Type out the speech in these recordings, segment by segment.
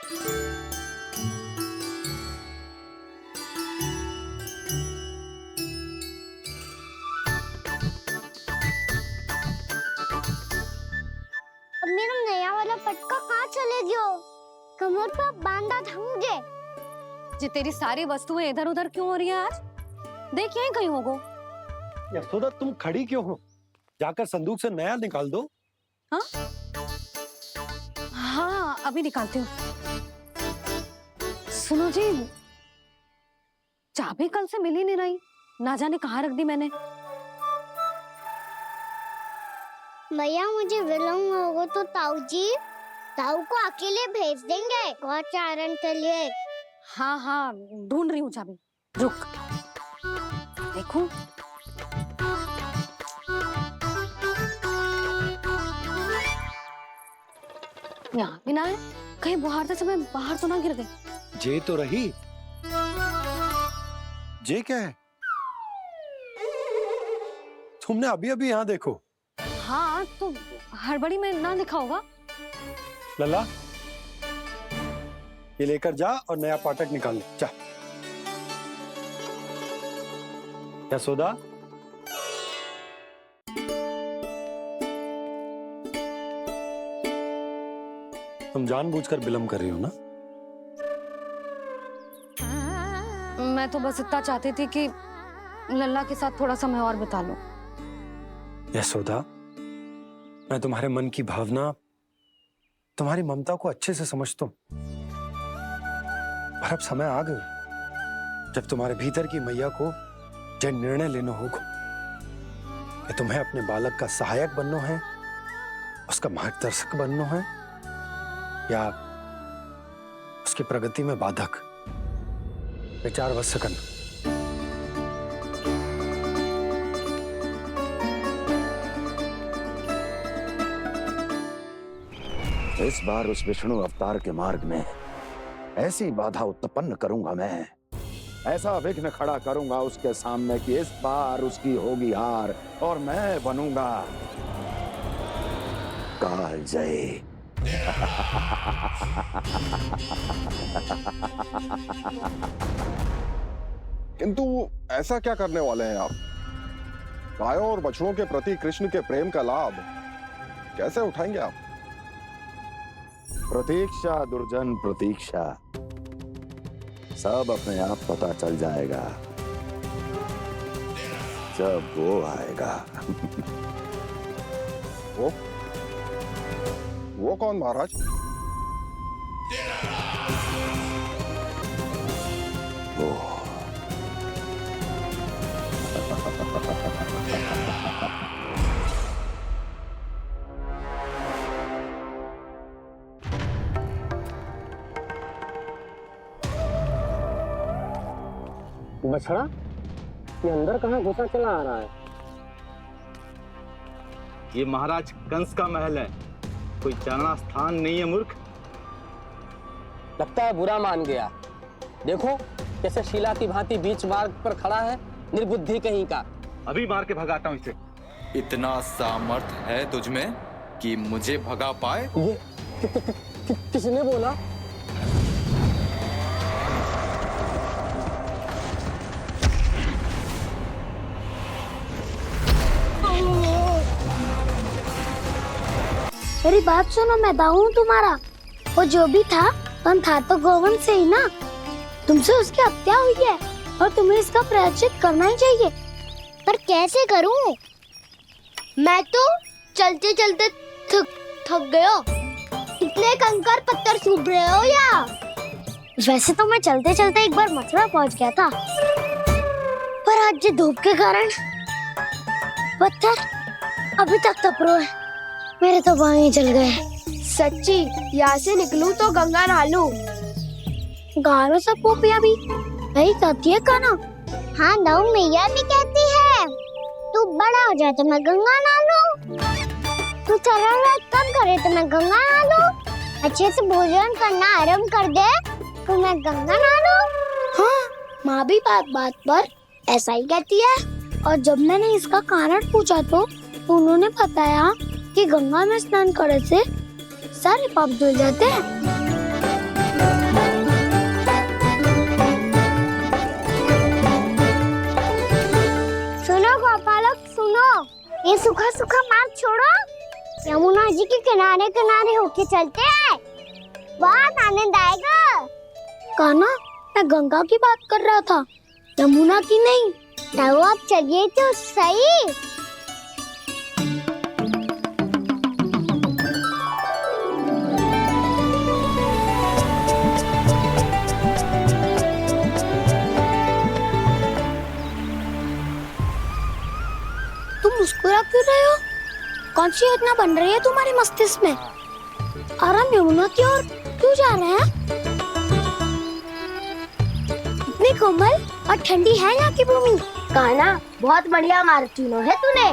अब मेरा नया वाला पटका कहाँ चले गयो? कमर पर बांधा था मुझे। जी तेरी सारी वस्तुएं इधर उधर क्यों हो रही है आज? देख यहीं कहीं होगो। यशोदा तुम खड़ी क्यों हो? जाकर संदूक से नया निकाल दो। हाँ हाँ अभी निकालती हूँ। सुनो जी, चाबी कल से मिल ही नहीं रही, ना जाने कहाँ रख दी मैंने। भैया मुझे विलम्ब होगा तो ताऊ को अकेले भेज देंगे गौचारण के लिए। हाँ हाँ ढूंढ रही हूँ चाबी, रुक। देखूं। यहाँ भी ना है, कहीं बहारते समय बाहर तो ना गिर गई। जे तो रही। जे क्या है? तुमने अभी अभी यहाँ देखो। हाँ तो हड़बड़ी में ना दिखा होगा। लला ये लेकर जा और नया पाठक निकाल ले जा। यशोदा तुम जानबूझकर विलम्ब कर रही हो ना? मैं तो बस इतना चाहती थी कि लल्ला के साथ थोड़ा समय और बिता लूं। यशोदा मैं तुम्हारे मन की भावना, तुम्हारी ममता को अच्छे से समझता हूं, पर अब समय आ गया जब तुम्हारे भीतर की मैया को जो निर्णय लेना होगा कि तुम्हें अपने बालक का सहायक बनना है, उसका मार्गदर्शक बनना है, या उसकी प्रगति में बाधक। विचार अवश्य करना। इस बार उस विष्णु अवतार के मार्ग में ऐसी बाधा उत्पन्न करूंगा, मैं ऐसा विघ्न खड़ा करूंगा उसके सामने कि इस बार उसकी होगी हार और मैं बनूंगा कालजयी। किंतु ऐसा क्या करने वाले हैं आप? गायों और बछड़ों के प्रति कृष्ण के प्रेम का लाभ कैसे उठाएंगे आप? प्रतीक्षा दुर्जन प्रतीक्षा, सब अपने आप पता चल जाएगा जब वो आएगा। वो कौन महाराज? वो बछड़ा ये अंदर कहाँ घुसा चला आ रहा है? ये महाराज कंस का महल है, कोई जाना स्थान नहीं है मूर्ख। लगता है बुरा मान गया। देखो कैसे शीला की भांति बीच मार्ग पर खड़ा है, निर्बुद्धि कहीं का। अभी मार के भगाता हूँ इसे। इतना सामर्थ है तुझमें कि मुझे भगा पाए? ये किसने बोला? मेरी बात सुनो, मैं दाऊ हूँ तुम्हारा। वो जो भी था तो गोवंश से ही ना। तुमसे उसकी हत्या हुई है और तुम्हें इसका प्रायश्चित करना ही चाहिए। पर कैसे करूं? मैं तो चलते चलते थक गया। इतने कंकर पत्थर सूख रहे हो या? वैसे तो मैं चलते चलते एक बार मथुरा पहुंच गया था, पर आज ये धूप के कारण पत्थर अभी तक तप रहे हैं। मेरे तो बाएं जल गए। सच्ची यहाँ से निकलूं तो गंगा नहा लूं। गारो सब पोपिया भी यही कहती है का ना? हाँ दाऊ मैया भी कहती है, तू बड़ा हो जाए तो मैं गंगा नहा लूं, तू चरण कम करे तो मैं गंगा नहा लूं, अच्छे से भोजन करना आरंभ कर दे तो मैं गंगा नहा लूं। हाँ माँ भी बात पर ऐसा ही कहती है। और जब मैंने इसका कारण पूछा तो उन्होंने बताया कि गंगा में स्नान करने से सारे पाप धुल जाते हैं। ये सूखा सूखा मार्ग छोड़ो, यमुना जी के किनारे किनारे होके चलते हैं, बहुत आनंद आएगा। कान्हा, मैं गंगा की बात कर रहा था, यमुना की नहीं। तो आप चलिए तो सही। तुम मुस्कुरा क्यों रहे हो? कौन सी योजना बन रही है तुम्हारे मस्तिष्क में? और हम यमुना की ओर क्यों जा रहे हैं? इतनी कोमल और ठंडी है यहाँ की भूमि। कान्हा, बहुत बढ़िया मार्ग चुना है तूने।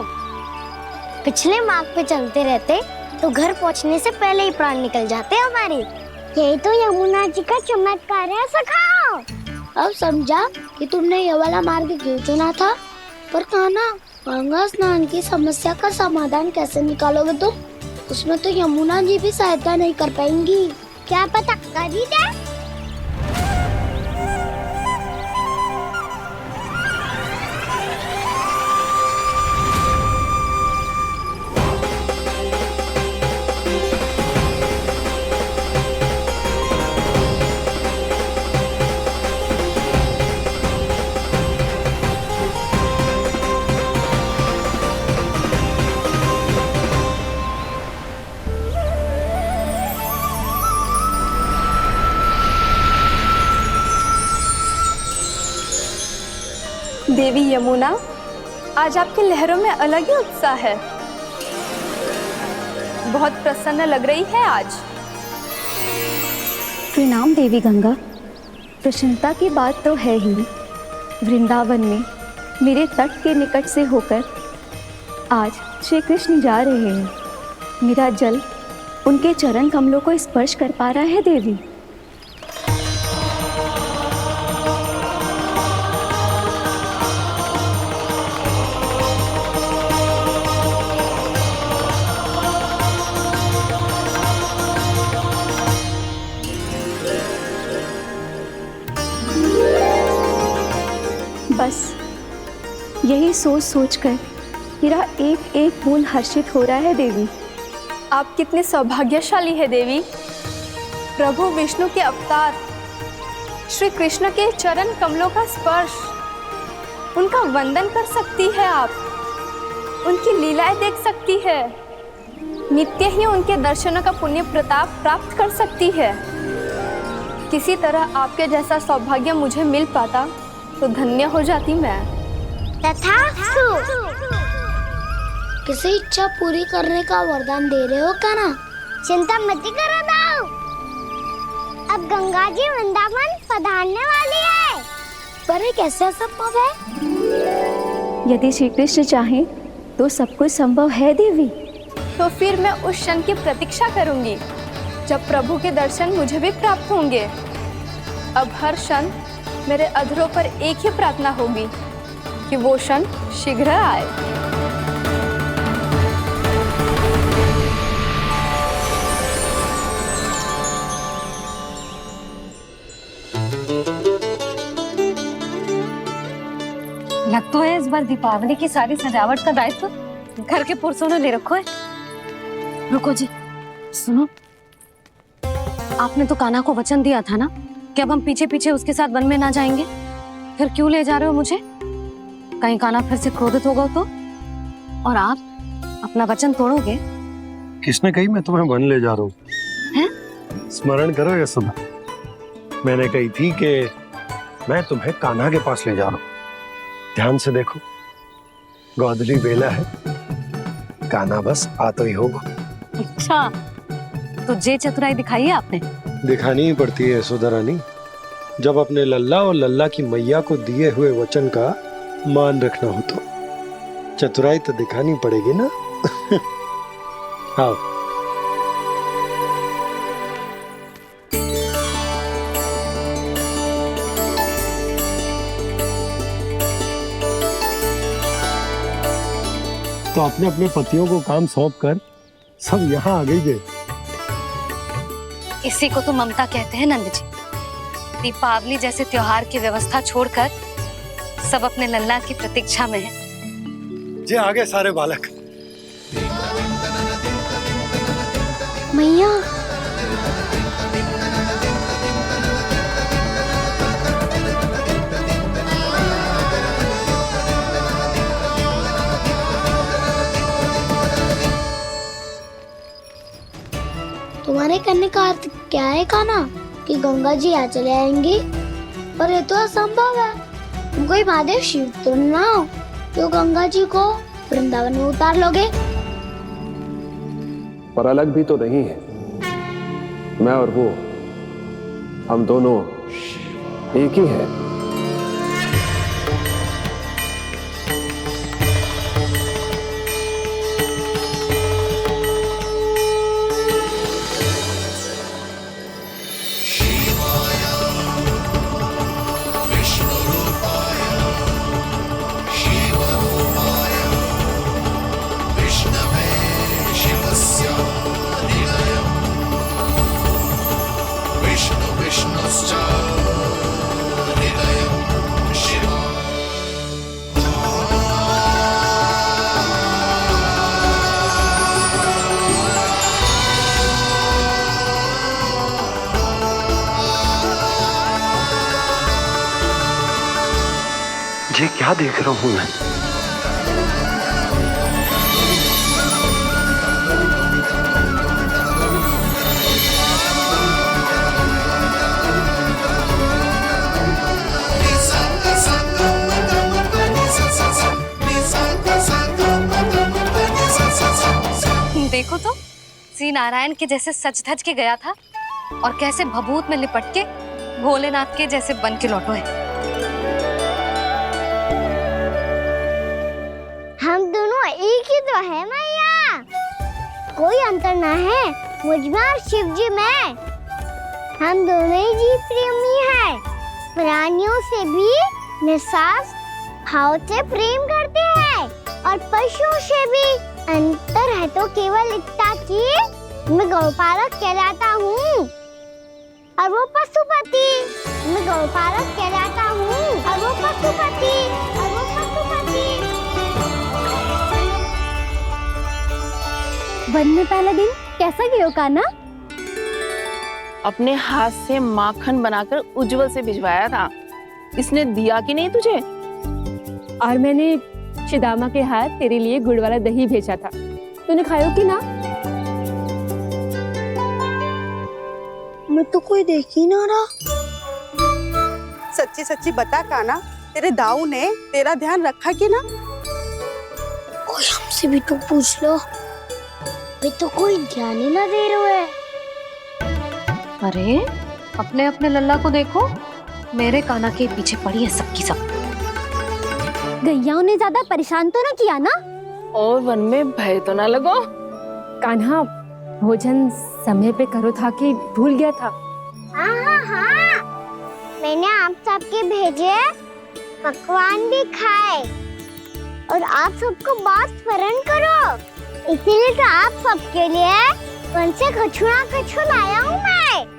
पिछले मार्ग पे चलते रहते तो घर पहुँचने से पहले ही प्राण निकल जाते हमारे। यही तो यमुना जी का चमत्कार है सखा। अब समझा कि तुमने ये वाला मार्ग क्यों चुना था। पर कान्हा, गंगा स्नान की समस्या का समाधान कैसे निकालोगे तुम? उसमें तो यमुना जी भी सहायता नहीं कर पाएंगी। क्या पता कर ही दे। देवी यमुना, आज आपकी लहरों में अलग ही उत्साह है। बहुत प्रसन्न लग रही है आज। प्रणाम देवी गंगा। प्रसन्नता की बात तो है ही। वृंदावन में मेरे तट के निकट से होकर आज श्री कृष्ण जा रहे हैं। मेरा जल उनके चरण कमलों को स्पर्श कर पा रहा है देवी। बस यही सोच सोचकर मेरा एक एक बूंद हर्षित हो रहा है देवी। आप कितने सौभाग्यशाली है देवी। प्रभु विष्णु के अवतार श्री कृष्ण के चरण कमलों का स्पर्श, उनका वंदन कर सकती है आप, उनकी लीलाएं देख सकती है, नित्य ही उनके दर्शनों का पुण्य प्रताप प्राप्त कर सकती है। किसी तरह आपके जैसा सौभाग्य मुझे मिल पाता तो धन्य हो जाती मैं। तथास्तु। किसी इच्छा पूरी करने का वरदान दे रहे हो कान्हा? चिंता मत करो दाऊ। अब गंगा जी वृंदावन पधारने वाली है। पर ये कैसे संभव है? यदि श्री कृष्ण चाहे तो सब कुछ संभव है देवी। तो फिर मैं उस क्षण की प्रतीक्षा करूंगी जब प्रभु के दर्शन मुझे भी प्राप्त होंगे। अब हर क्षण मेरे अधरों पर एक ही प्रार्थना होगी कि वो क्षण शीघ्र आए। लग तो है इस बार दीपावली की सारी सजावट का दायित्व घर के पुरुषों ने ले रखो है। रुको जी, सुनो, आपने तो कान्हा को वचन दिया था ना कि अब हम पीछे पीछे उसके साथ वन में ना जाएंगे। फिर क्यों ले जा रहे हो मुझे? कहीं कान्हा फिर से क्रोधित होगा तो? और आप अपना वचन तोड़ोगे? किसने कही मैं तुम्हें वन ले जा रहा हूँ? स्मरण करो ये सुबह मैंने कही थी कि मैं तुम्हें कान्हा के पास ले जा रहा हूँ। ध्यान से देखो, गोधली बेला है, कान्हा बस आ तो ही होगा। अच्छा, तो जे चतुराई दिखाई है आपने? दिखानी ही पड़ती है यशोदा रानी, जब अपने लल्ला और लल्ला की मैया को दिए हुए वचन का मान रखना हो तो चतुराई तो दिखानी पड़ेगी ना। आओ। तो अपने अपने पतियों को काम सौंप कर सब यहाँ आ गई है। इसी को तो ममता कहते हैं नंद जी। दीपावली जैसे त्योहार की व्यवस्था छोड़कर सब अपने लल्ला की प्रतीक्षा में हैं। जे आगे सारे बालक मैया तुम्हारे कहने का अर्थ क्या है कान्हा कि गंगा जी यहाँ चले आएंगी? पर ये तो असंभव है। तुम कोई महादेव शिव तो ना हो जो गंगा जी को वृंदावन में उतार लोगे। पर अलग भी तो नहीं है। मैं और वो, हम दोनों एक ही हैं। ये क्या देख रहा हूं मैं? देखो तो श्री नारायण के जैसे सज धज के गया था और कैसे भभूत में लिपट के भोलेनाथ के जैसे बन के लौटो है। हम दोनों एक ही तो है मैया, कोई अंतर ना है मुझ में और शिव जी में। हम दोनों ही जीव प्रेमी हैं, प्राणियों से भी निस्वार्थ भाव से प्रेम करते हैं और पशुओं से भी। अंतर है तो केवल इतना कि मैं गौपालक कहलाता हूँ और वो पशुपति। मैं गौपालक कहलाता हूँ और वो पशुपति। वन में पहला दिन कैसा गया कान्हा? अपने हाथ से माखन बनाकर उज्जवल से भिजवाया था। इसने दिया कि नहीं तुझे? और मैंने शिदामा के हाथ तेरे लिए गुड़ वाला दही भेजा था, तूने खाया कि ना? मैं तो कोई देख ही ना रहा। सच्ची सच्ची बता कान्हा, तेरे दाऊ ने तेरा ध्यान रखा कि ना? कोई हमसे भी तो पूछ लो, वे तो कोई ध्यान ही ना दे रहे हैं। अरे अपने अपने लल्ला को देखो, मेरे कान्हा के पीछे पड़ी है सबकी सब। गैयाओं ने ज्यादा परेशान तो ना किया ना? और वन में भय तो ना लगो? कान्हा भोजन समय पे करो था कि भूल गया था? हाँ, मैंने आप सबके भेजे पकवान भी खाए और आप सबको बात स्मरण करो, इसीलिए तो आप सबके लिए वन से कछु लाया हूँ मैं।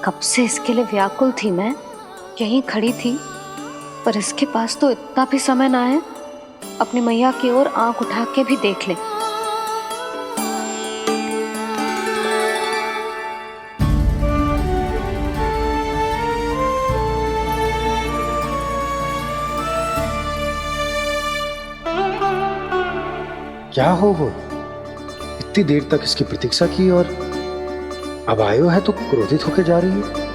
कब से इसके लिए व्याकुल थी मैं, यहीं खड़ी थी, पर इसके पास तो इतना भी समय ना है अपनी मैया की ओर आंख उठा के भी देख ले। क्या हो वो? इतनी देर तक इसकी प्रतीक्षा की और अब आयो है तो क्रोधित होकर जा रही है।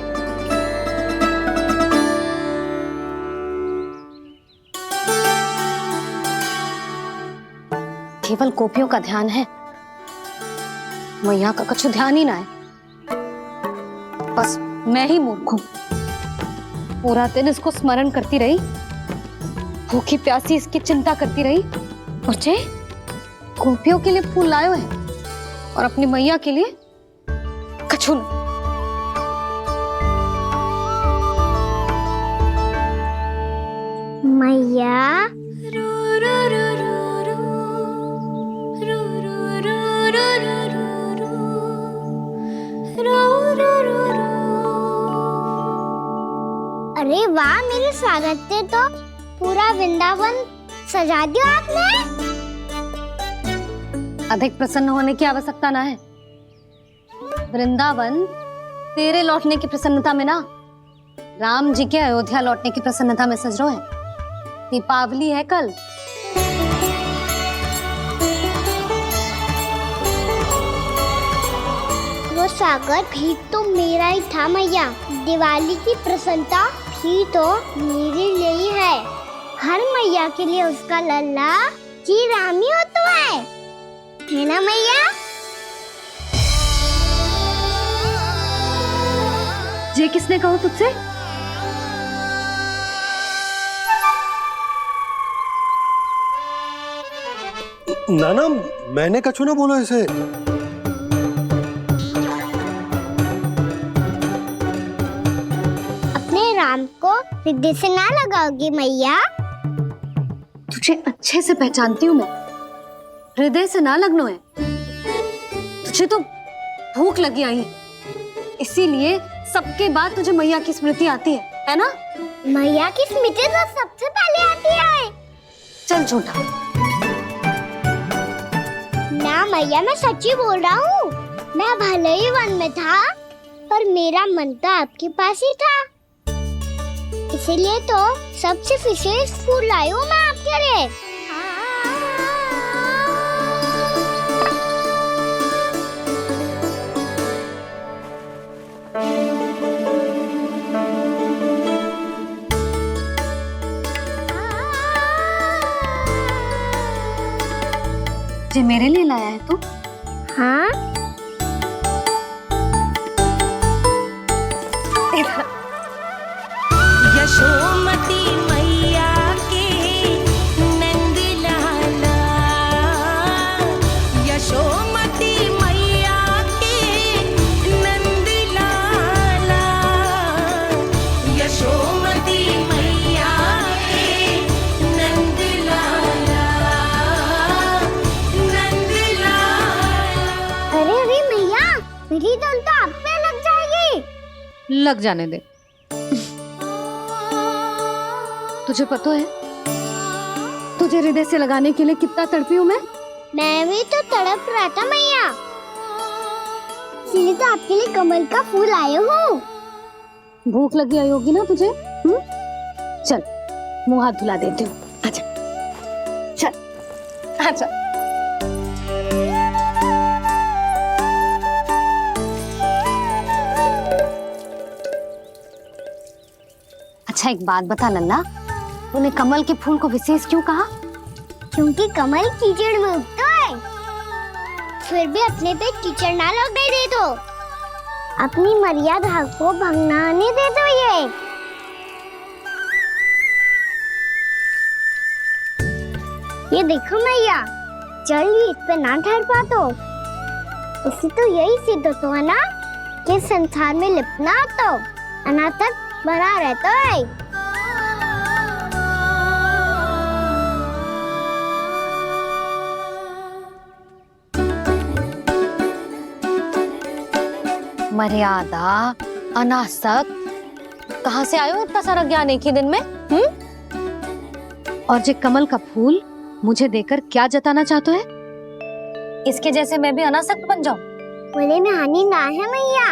केवल गोपियों का ध्यान है, मैया का कछु ध्यान ही ना है। बस मैं ही मूर्ख हूं, पूरा दिन इसको स्मरण करती रही, भूखी प्यासी इसकी चिंता करती रही, और जे गोपियों के लिए फूल लायो है और अपनी मैया के लिए कछु न। मैया अरे वाह, मेरे स्वागत पे तो पूरा वृंदावन सजा दिया आपने। अधिक प्रसन्न होने की आवश्यकता ना है। वृंदावन तेरे लौटने की प्रसन्नता में ना, राम जी के अयोध्या लौटने की प्रसन्नता में सज रहे हैं। दीपावली है कल। वो स्वागत भी तो मेरा ही था मैया। दिवाली की प्रसन्नता भी तो मेरे लिए ही है। हर मैया के लिए उसका लल्ला जी राम ही होता है ना मैया? ये किसने कहा तुझसे? नाना, मैंने कछु ना बोला इसे। अपने राम को हृदय से ना लगाओगी मैया? तुझे अच्छे से पहचानती हूँ मैं, हृदय से ना लगनो है। तुझे तो भूख लगी आई है, इसीलिए सबके बाद तुझे मैया की स्मृति आती है ना? मैया की स्मृति तो सबसे पहले आती है। चल झूठा। ना मैया, मैं सच्ची बोल रहा हूँ। मैं भले ही वन में था, पर मेरा मन तो आपके पास ही था। इसीलिए तो सबसे विशेष फूल लाई हूँ मैं आपके लिए। ये मेरे लिए लाया है तू? हाँ। यशोमती मैया के नंद लाला, यशोमती मैया के नंद लाला, यशोमती मैया के नंद लाला, नंद लाला। अरे अरे मैया, मेरी धुन तो आप पे लग जाएगी। लग जाने दे। तुझे पता है तुझे हृदय से लगाने के लिए कितना तड़पी हूँ मैं? मैं भी तो तड़प रहा था मैया, इसलिए तो आपके लिए कमल का फूल आया हूँ। भूख लगी आई होगी ना तुझे? चल मुंह हाथ धुला देती हूँ। आजा, चल आजा। अच्छा एक बात बता नंदा, तूने कमल के फूल को विशेष क्यों कहा? क्योंकि कमल कीचड़ में उगता है, फिर भी अपने पे कीचड़ ना लगने दे दो। अपनी मर्यादा को भंगना नहीं दे दो। ये देखो मैया, जल भी इस पे ना ठहर पा तो इससे तो यही सिद्ध होता है ना कि संसार में लिपना तो अनाथ तक बना रहता है। मर्यादा, अनासक्त, कहाँ से आयो इतना सारा ज्ञान एक ही दिन में? और ये कमल का फूल मुझे देकर क्या जताना चाहते है? इसके जैसे मैं भी अनासक्त बन जाऊं? बोले में हानि ना है मैया,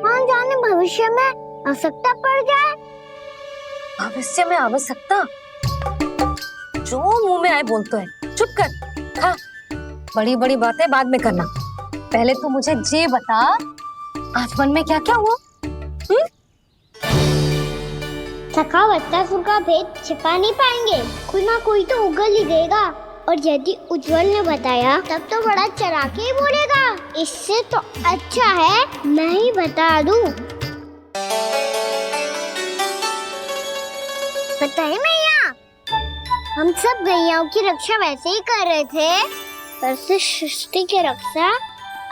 कौन जाने भविष्य में आवश्यकता पड़ जाए। भविष्य में आवश्यकता? जो मुंह में आए बोलते हैं, चुप कर। हाँ, बड़ी बड़ी बातें बाद में करना, पहले तो मुझे ये बता आज वन में क्या क्या हुआ? सखा बत्तासुर का भेद छिपा नहीं पाएंगे, कोई ना कोई तो उगल ही देगा। और यदि उज्जवल ने बताया तब तो बड़ा चढ़ा के ही बोलेगा। इससे तो अच्छा है मैं ही बता दूं। पता है मैया, हम सब गैयाओं की रक्षा वैसे ही कर रहे थे, पर से सृष्टि की रक्षा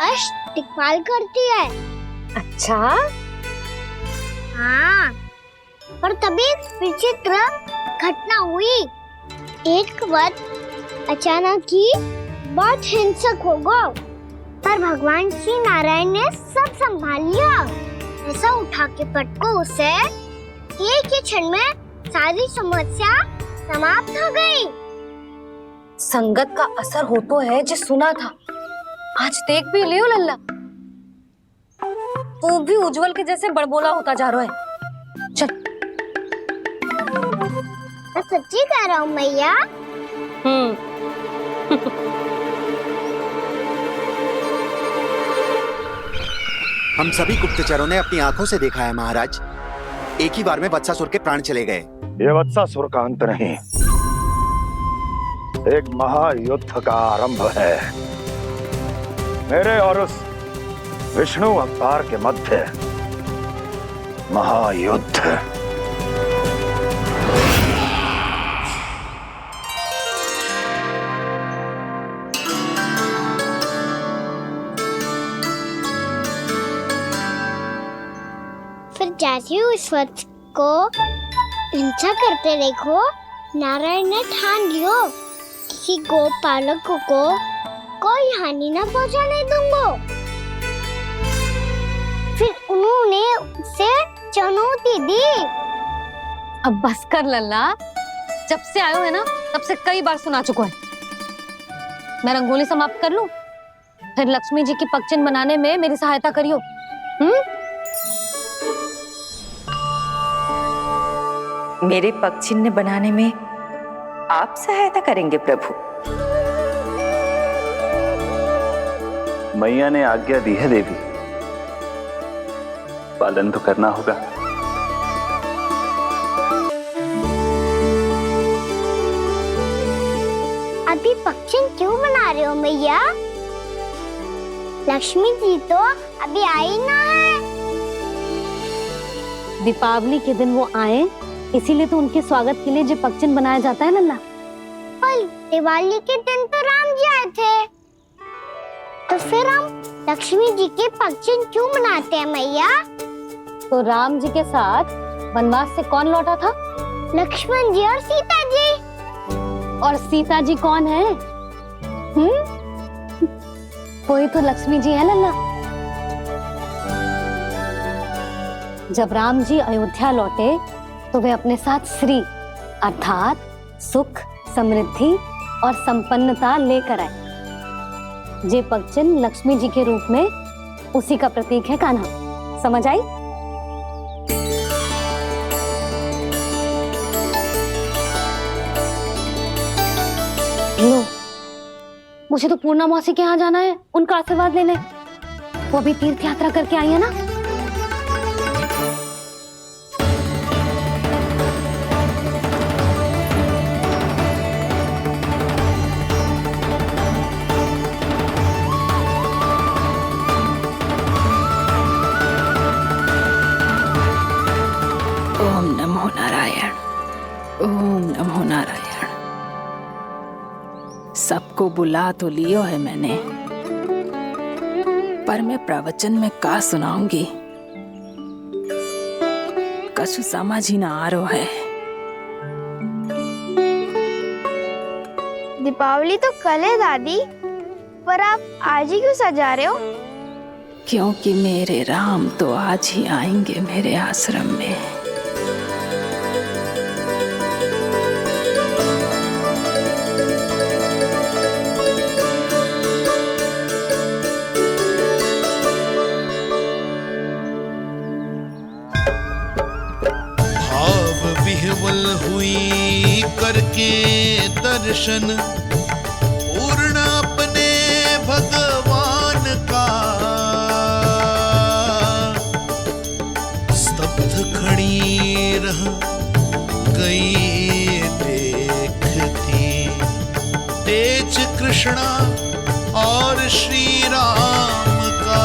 अष्टदिक्पाल करती है। अच्छा? हाँ, पर तभी एक विचित्र घटना हुई। एक वक्त अचानक ही बहुत हिंसक हो गया, पर भगवान श्री नारायण ने सब संभाल लिया। ऐसा उठा के पटको उसे एक ही क्षण में सारी समस्या समाप्त हो गई। संगत का असर हो तो है जो सुना था। आज देख भी लियो लल्ला, तू भी उज्जवल के जैसे बड़बोला होता जा रहा है। चल। मैं सच्ची कह रहा हूँ मैया। हम सभी गुप्तचरों ने अपनी आंखों से देखा है महाराज, एक ही बार में वत्सासुर के प्राण चले गए। ये वत्सासुर का अंत नहीं, एक महायुद्ध का आरंभ है। मेरे और उस विष्णु अवतार के मध्य महायुद्ध। फिर जैसे ही उस वक्त को हिंसा करते देखो, नारायण ने ठान लियो किसी गोपालक को कोई हानि न पहुंचाने दूंगा। फिर उन्होंने उसे चुनौती दी। अब बस कर लल्ला, जब से आयो है ना तब से कई बार सुना चुका है। मैं रंगोली समाप्त कर लूं, फिर लक्ष्मी जी की पगचिन बनाने में मेरी सहायता करियो। मेरे पगचिन्ह बनाने में आप सहायता करेंगे प्रभु? मैया ने आज्ञा दी है देवी, पालन तो करना होगा। अभी पगचिन क्यों बना रहे हो मैया? लक्ष्मी जी तो अभी आई ना है। दीपावली के दिन वो आए, इसीलिए तो उनके स्वागत के लिए जो पगचिन बनाया जाता है लल्ला। पर दिवाली के दिन तो राम जी आए थे, तो फिर हम लक्ष्मी जी के पगचिन क्यों मनाते हैं मैया? तो राम जी के साथ वनवास से कौन लौटा था? लक्ष्मण जी और सीता जी। और सीता जी कौन है? वही तो लक्ष्मी जी है लल्ला। जब राम जी अयोध्या लौटे तो वे अपने साथ श्री अर्थात सुख, समृद्धि और संपन्नता लेकर आए। जे पगचिन लक्ष्मी जी के रूप में उसी का प्रतीक है कान्हा। समझ आई? लो, मुझे तो पूर्णा मौसी के यहाँ जाना है, उनका आशीर्वाद लेने। वो भी तीर्थ यात्रा करके आई है ना। ओम नमो नारायण, ओम नमो नारायण। सबको बुला तो लियो है मैंने, पर मैं प्रवचन में का सुनाऊंगी, कछु समझ ही ना आ रहा है। दीपावली तो कल है दादी, पर आप आज ही क्यों सजा रहे हो? क्योंकि मेरे राम तो आज ही आएंगे मेरे आश्रम में। विह्वल हुई करके दर्शन, पूर्ण अपने भगवान का, स्तब्ध खड़ी रह गई देखती तेज कृष्णा और श्री राम का।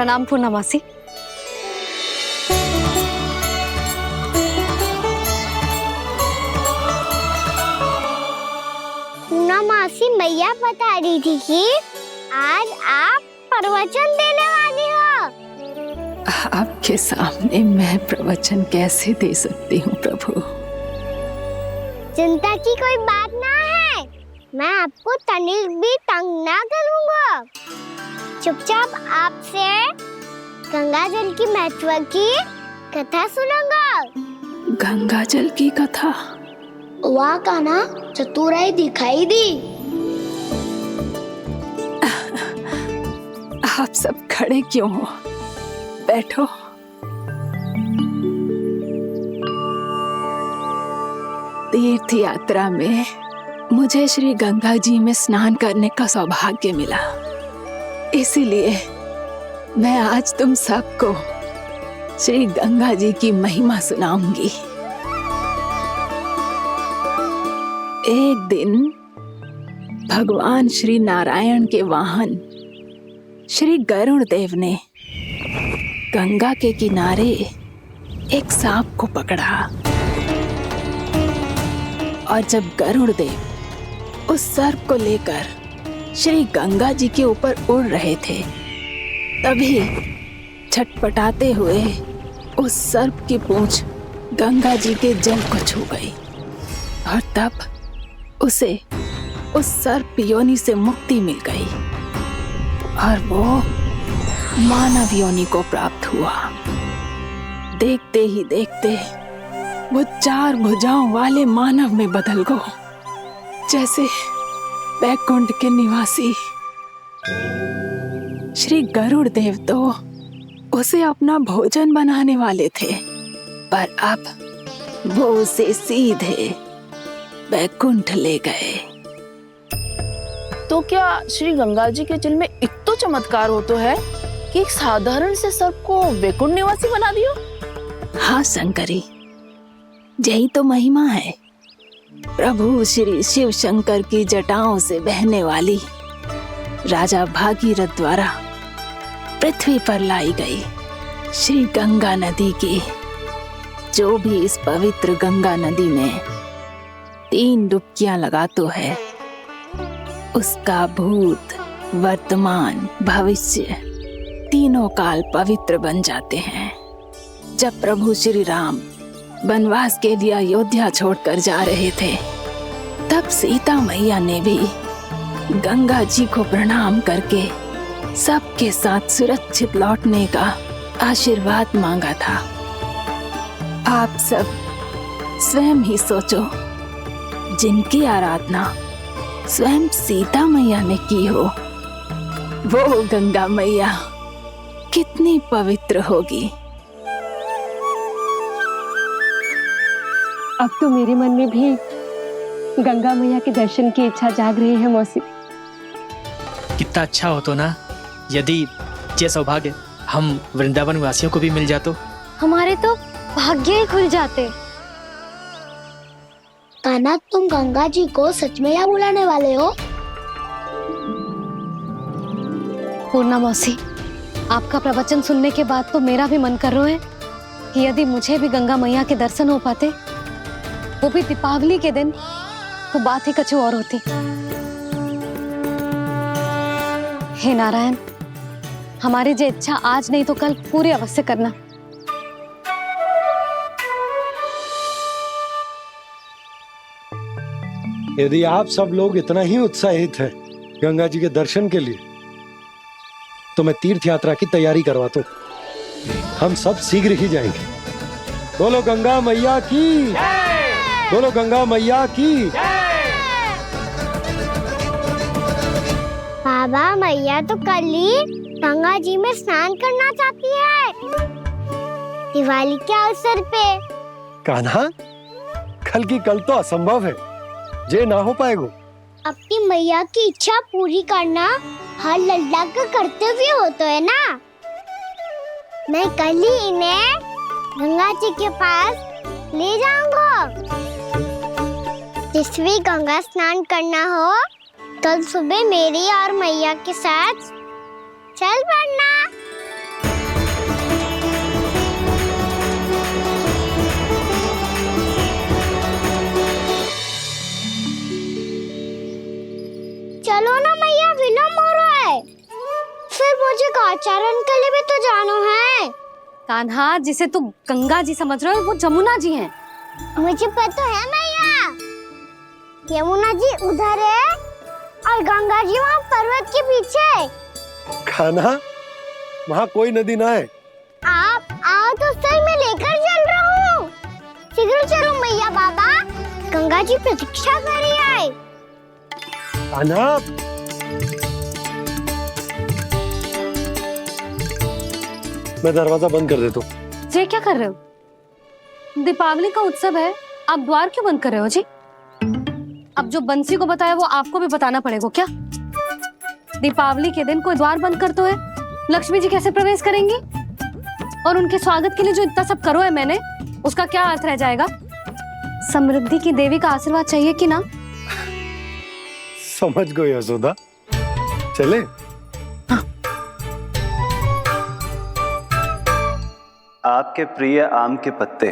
प्रणाम पूर्णमासी। पूर्णमासी मैया बता रही थी कि आज आप प्रवचन देने वाली हो। आपके सामने मैं प्रवचन कैसे दे सकती हूँ प्रभु? चिंता की कोई बात ना है, मैं आपको तनिक भी तंग ना करूँगा। चुपचाप आपसे गंगा जल की महत्व की कथा सुनूंगा। गंगा जल की कथा? वहाँ का ना चतुराई दिखाई दी। आप सब खड़े क्यों हो? बैठो। तीर्थ यात्रा में मुझे श्री गंगा जी में स्नान करने का सौभाग्य मिला, इसीलिए मैं आज तुम सबको श्री गंगा जी की महिमा सुनाऊंगी। एक दिन भगवान श्री नारायण के वाहन श्री गरुड़ देव ने गंगा के किनारे एक सांप को पकड़ा, और जब गरुड़ देव उस सर्प को लेकर श्री गंगा जी के ऊपर उड़ रहे थे, तभी छटपटाते हुए उस सर्प की पूंछ गंगा जी के जल को छू गई, और तब उसे उस सर्प योनि से मुक्ति मिल गई और वो मानव योनि को प्राप्त हुआ। देखते ही देखते वो 4 भुजाओं वाले मानव में बदल गया, जैसे बैकुंठ के निवासी। श्री गरुड़ देव तो उसे अपना भोजन बनाने वाले थे, पर अब वो उसे सीधे बैकुंठ ले गए। तो क्या श्री गंगा जी के जल में इतना चमत्कार हो तो है कि एक साधारण से सर्प को वैकुंठ निवासी बना दियो? हाँ शंकरी, यही तो महिमा है। प्रभु श्री शिव शंकर की जटाओं से बहने वाली राजा भागीरथ द्वारा पृथ्वी पर लाई गई श्री गंगा नदी की, जो भी इस पवित्र गंगा नदी में 3 डुबकियां लगातो है, उसका भूत, वर्तमान, भविष्य तीनों काल पवित्र बन जाते हैं। जब प्रभु श्री राम वनवास के लिए अयोध्या छोड़कर जा रहे थे, तब सीता मैया ने भी गंगा जी को प्रणाम करके सबके साथ सुरक्षित लौटने का आशीर्वाद मांगा था। आप सब स्वयं ही सोचो, जिनकी आराधना स्वयं सीता मैया ने की हो, वो गंगा मैया कितनी पवित्र होगी। अब तो मेरे मन में भी गंगा मैया के दर्शन की इच्छा जाग रही है मौसी। कितना अच्छा हो तो ना यदि ये सौभाग्य हम वृंदावन वासियों को भी मिल जातो। हमारे तो भाग्य ही खुल जाते। कान्हा, तुम गंगा जी को सच में यहाँ बुलाने वाले हो? पूर्णा मौसी, आपका प्रवचन सुनने के बाद तो मेरा भी मन कर रहा है कि यदि मुझे भी गंगा मैया के दर्शन हो पाते, वो भी दीपावली के दिन, तो बात ही कुछ और होती। हे नारायण, हमारी जो इच्छा आज नहीं तो कल पूरी अवश्य करना। यदि आप सब लोग इतना ही उत्साहित हैं गंगा जी के दर्शन के लिए, तो मैं तीर्थ यात्रा की तैयारी करवाता हूँ। हम सब शीघ्र ही जाएंगे। बोलो गंगा मैया की, बोलो गंगा मैया की। बाबा, मैया तो कल ही गंगा जी में स्नान करना चाहती है, दिवाली के अवसर पे। कान्हा, कल की कल तो असंभव है, जे ना हो पाएगा। अपनी मैया की इच्छा पूरी करना हर लल्ला का कर्तव्य होता है ना। मैं कल ही इन्हें गंगा जी के पास ले जाऊंगा। जिस भी गंगा स्नान करना हो, कल सुबह मेरी और मैया के साथ चल पड़ना। चलो ना मैया, विलम्ब हो रहा है। फिर मुझे काचारण के लिए भी तो जाना है। कान्हा, जिसे तू गंगा जी समझ रहे हो वो जमुना जी हैं। मुझे पता है मैया, यमुना जी उधर है और गंगा जी वहाँ पर्वत के पीछे। कान्हा, वहाँ कोई नदी ना है। आप आओ तो सही, मैं लेकर चल रहा हूँ। शीघ्र चलो मैया बाबा, गंगा जी प्रतीक्षा कर रही है। कान्हा, मैं दरवाजा बंद कर देता हूँ। ये क्या कर रहे हो? दीपावली का उत्सव है, आप द्वार क्यों बंद कर रहे हो जी? अब जो बंसी को बताया वो आपको भी बताना पड़ेगा क्या? दीपावली के दिन कोई द्वार बंद कर तो है, लक्ष्मी जी कैसे प्रवेश करेंगी? और उनके स्वागत के लिए जो इतना सब करो है मैंने, उसका क्या अर्थ रह जाएगा? समृद्धि की देवी का आशीर्वाद चाहिए कि ना? समझ गई यशोदा, चले। आपके प्रिय आम के पत्ते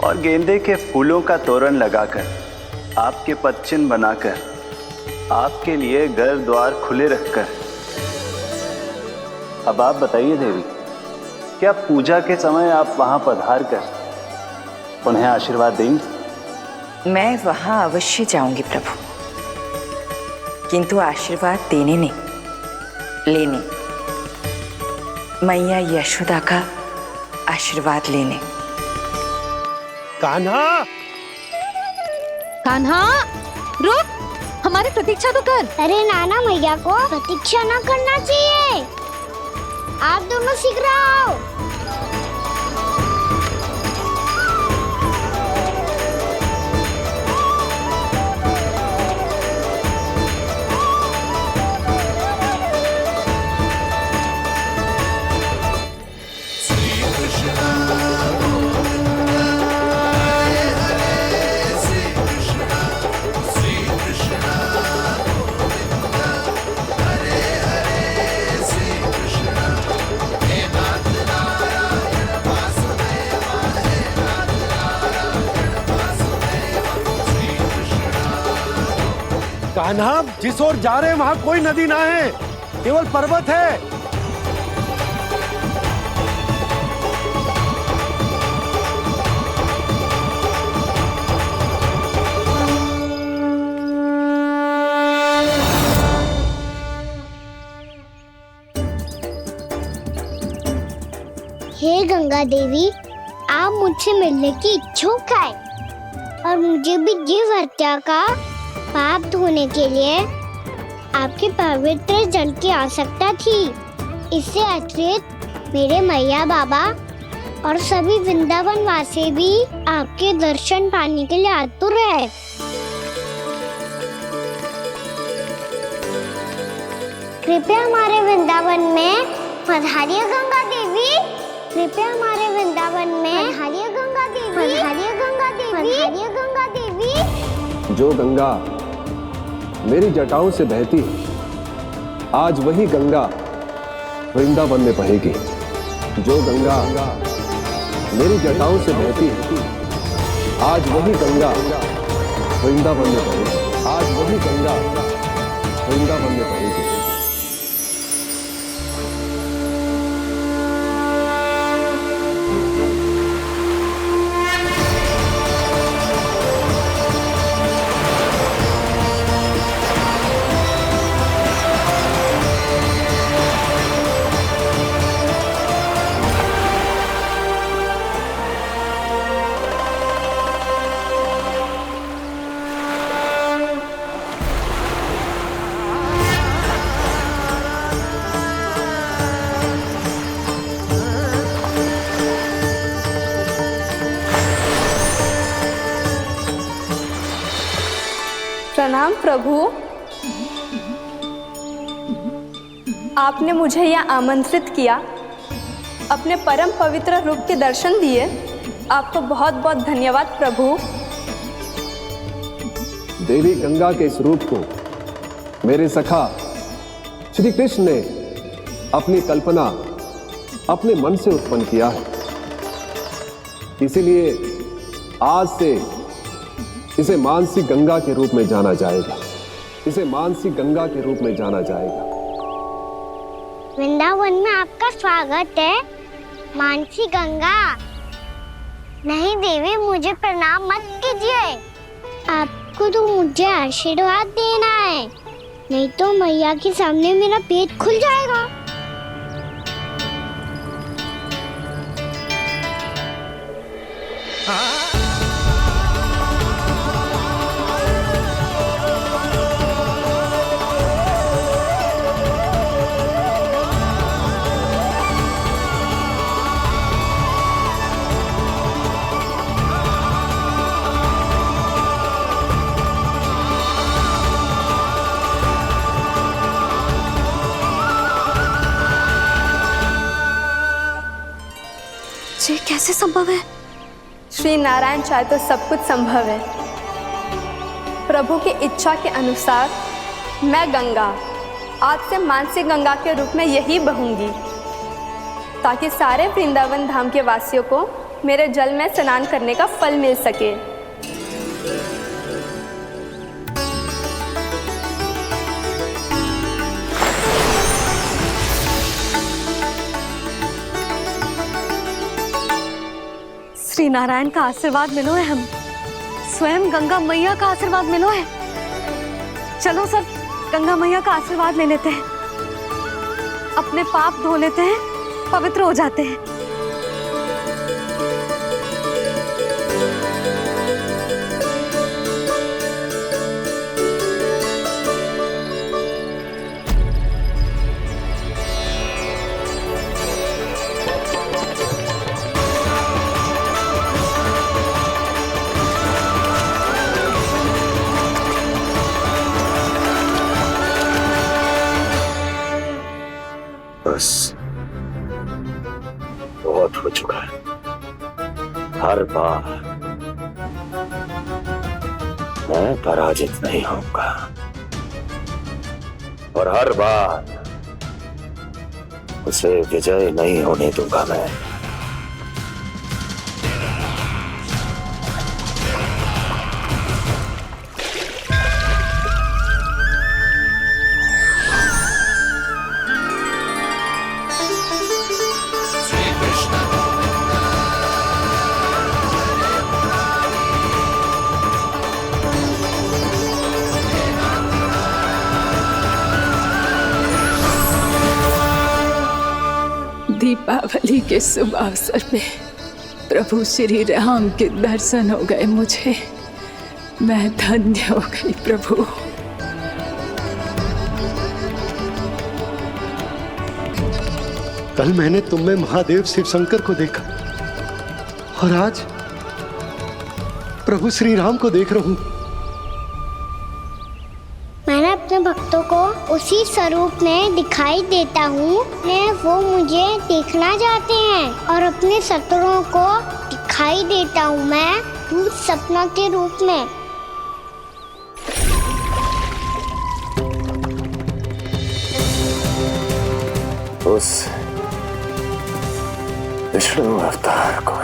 और गेंदे के फूलों का तोरण लगाकर, आपके पदचिन्ह बनाकर, आपके लिए घर द्वार खुले रखकर, अब आप बताइए देवी, क्या पूजा के समय आप वहां पधार कर उन्हें आशीर्वाद देंगी? मैं वहां अवश्य जाऊंगी प्रभु, किंतु आशीर्वाद देने नहीं, लेने, मैया यशोदा का आशीर्वाद लेने। कान्हा, कान्हा, रुक, हमारी प्रतीक्षा तो कर। अरे नाना, मैया को प्रतीक्षा ना करना चाहिए। आप दोनों शीघ्र आओ। कान्हा, जिस ओर जा रहे हैं वहाँ कोई नदी ना है, केवल पर्वत है। हे गंगा देवी, आप मुझसे मिलने की इच्छुक है और मुझे भी जीव हत्या का पाप धोने के लिए आपके पवित्र जल की आवश्यकता थी। इससे अतिरिक्त मेरे मैया बाबा और सभी वृंदावन वासी भी आपके दर्शन पाने के लिए आतुर है। कृपया हमारे वृंदावन में पधारिए गंगा देवी। कृपया हमारे वृंदावन में पधारिए गंगा देवी। पधारिए गंगा देवी। पधारिए गंगा देवी। जो गंगा मेरी जटाओं से बहती है, आज वही गंगा वृंदावन में बहेगी। जो गंगा मेरी जटाओं से बहती है, आज वही गंगा वृंदावन में बहेगी। आज वही गंगा वृंदावन में बहेगी। प्रणाम प्रभु, आपने मुझे यहाँ आमंत्रित किया, अपने परम पवित्र रूप के दर्शन दिए, आपको बहुत बहुत धन्यवाद प्रभु। देवी गंगा के इस रूप को मेरे सखा श्री कृष्ण ने अपनी कल्पना अपने मन से उत्पन्न किया है। इसीलिए आज से इसे मानसी गंगा के रूप में जाना जाएगा। इसे मानसी गंगा के रूप में जाना जाएगा। वृंदावन में आपका स्वागत है मानसी गंगा। नहीं देवी, मुझे प्रणाम मत कीजिए। आपको तो मुझे आशीर्वाद देना है, नहीं तो मैया के सामने मेरा पेट खुल जाएगा। ये कैसे संभव है? श्री नारायण चाहे तो सब कुछ संभव है। प्रभु की इच्छा के अनुसार मैं गंगा आज से मानसी गंगा के रूप में यही बहूंगी, ताकि सारे वृंदावन धाम के वासियों को मेरे जल में स्नान करने का फल मिल सके। श्री नारायण का आशीर्वाद मिलो है, हम स्वयं गंगा मैया का आशीर्वाद मिलो है। चलो सब गंगा मैया का आशीर्वाद ले लेते हैं, अपने पाप धो लेते हैं, पवित्र हो जाते हैं। बस बहुत हो चुका है। हर बार मैं पराजित नहीं होऊंगा और हर बार उसे विजय नहीं होने दूंगा मैं। दीपावली के शुभ अवसर में प्रभु श्री राम के दर्शन हो गए मुझे। मैं धन्य हो गई प्रभु। कल मैंने तुम में महादेव शिव शंकर को देखा और आज प्रभु श्री राम को देख रहा हूं। मैंने अपने भक्तों को उसी स्वरूप में दिखाई देता हूँ, वो मुझे देखना चाहते हैं और अपने शत्रुओं को दिखाई देता हूँ मैं भूत सपना के रूप में। उस विष्णु अवतार को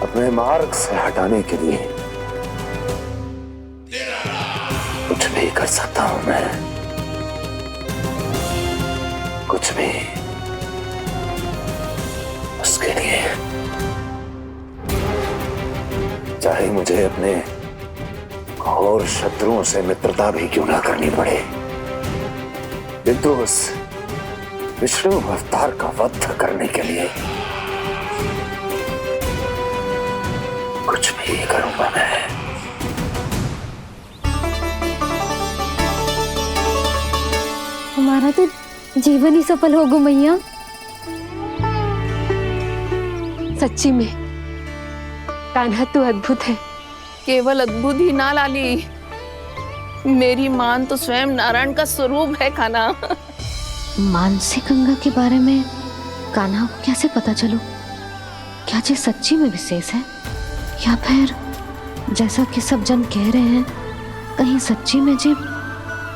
अपने मार्ग से हटाने के लिए कुछ भी कर सकता हूं मैं, कुछ भी उसके लिए, चाहे मुझे अपने घोर शत्रुओं से मित्रता भी क्यों ना करनी पड़े, किंतु उस विष्णु अवतार का वध करने के लिए कुछ भी करूंगा मैं। हमारा तो जीवन ही सफल होगा मैया। सच्ची में कान्हा तू अद्भुत है। केवल अद्भुत ही ना लाली, मेरी मान तो स्वयं नारायण का स्वरूप है कान्हा। मानसी गंगा के बारे में कान्हा को कैसे पता चलो? क्या ये सच्ची में विशेष है या फिर जैसा कि सब जन कह रहे हैं कहीं सच्ची में जी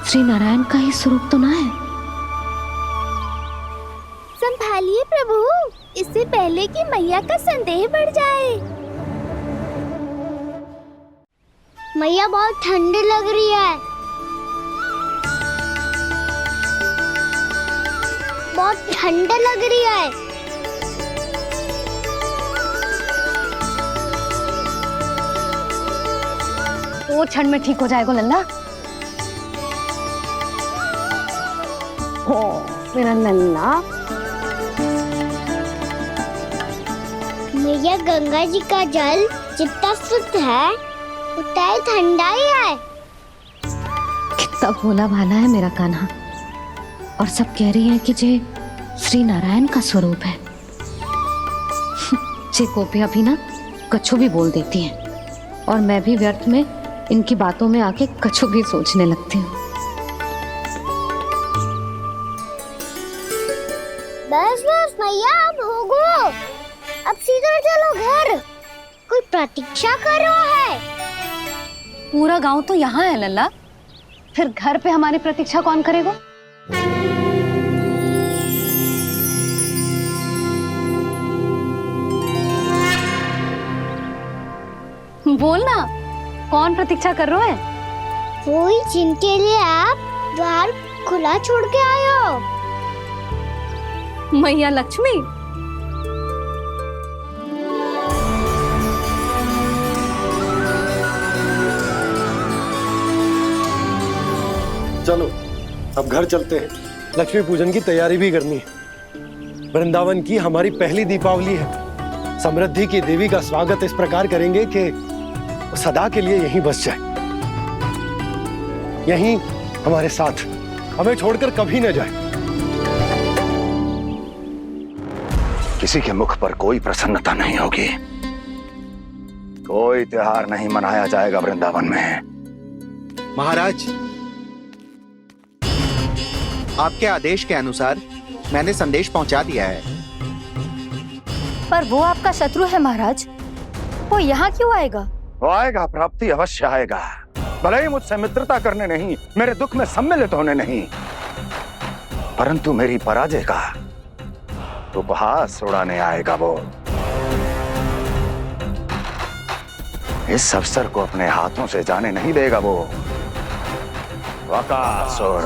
श्री नारायण का ही स्वरूप तो ना है? संभालिए प्रभु, इससे पहले कि मैया का संदेह बढ़ जाए। मैया बहुत ठंडी लग रही है। बहुत ठंडी लग रही है। वो ठंड में ठीक हो जाएगा लल्ला। हो मेरा लल्ला। मैया गंगा जी का जल जितना शुद्ध है उतना ही ठंडा ही है। कितना भोला भाला है मेरा कान्हा। और सब कह रही हैं कि जे श्री नारायण का स्वरूप है। जे गोपियां भी ना कछु भी बोल देती हैं और मैं भी व्यर्थ में इनकी बातों में आके कछु भी सोचने लगती हूँ। बस बस मैया अब हो गो। अब सीधा चलो घर। कोई प्रतीक्षा कर रहा है। पूरा गांव तो यहाँ है लल्ला, फिर घर पे हमारी प्रतीक्षा कौन करेगा? बोलना, कौन प्रतीक्षा कर रहे हैं? वही जिनके लिए आप द्वार खुला छोड़ के आए हो। मैया लक्ष्मी। चलो अब घर चलते हैं। लक्ष्मी पूजन की तैयारी भी करनी है। वृंदावन की हमारी पहली दीपावली है। समृद्धि की देवी का स्वागत इस प्रकार करेंगे कि सदा के लिए यहीं बस जाए, यहीं हमारे साथ, हमें छोड़कर कभी न जाए। किसी के मुख पर कोई प्रसन्नता नहीं होगी। कोई त्योहार नहीं मनाया जाएगा वृंदावन में। महाराज, आपके आदेश के अनुसार मैंने संदेश पहुंचा दिया है। पर वो आपका शत्रु है महाराज, वो यहाँ क्यों आएगा? वो आएगा, प्राप्ति अवश्य आएगा। भले ही मुझसे मित्रता करने नहीं, मेरे दुख में सम्मिलित होने नहीं, परंतु मेरी पराजय का उपहास उड़ाने आएगा वो। इस अवसर को अपने हाथों से जाने नहीं देगा वो। वकासुर।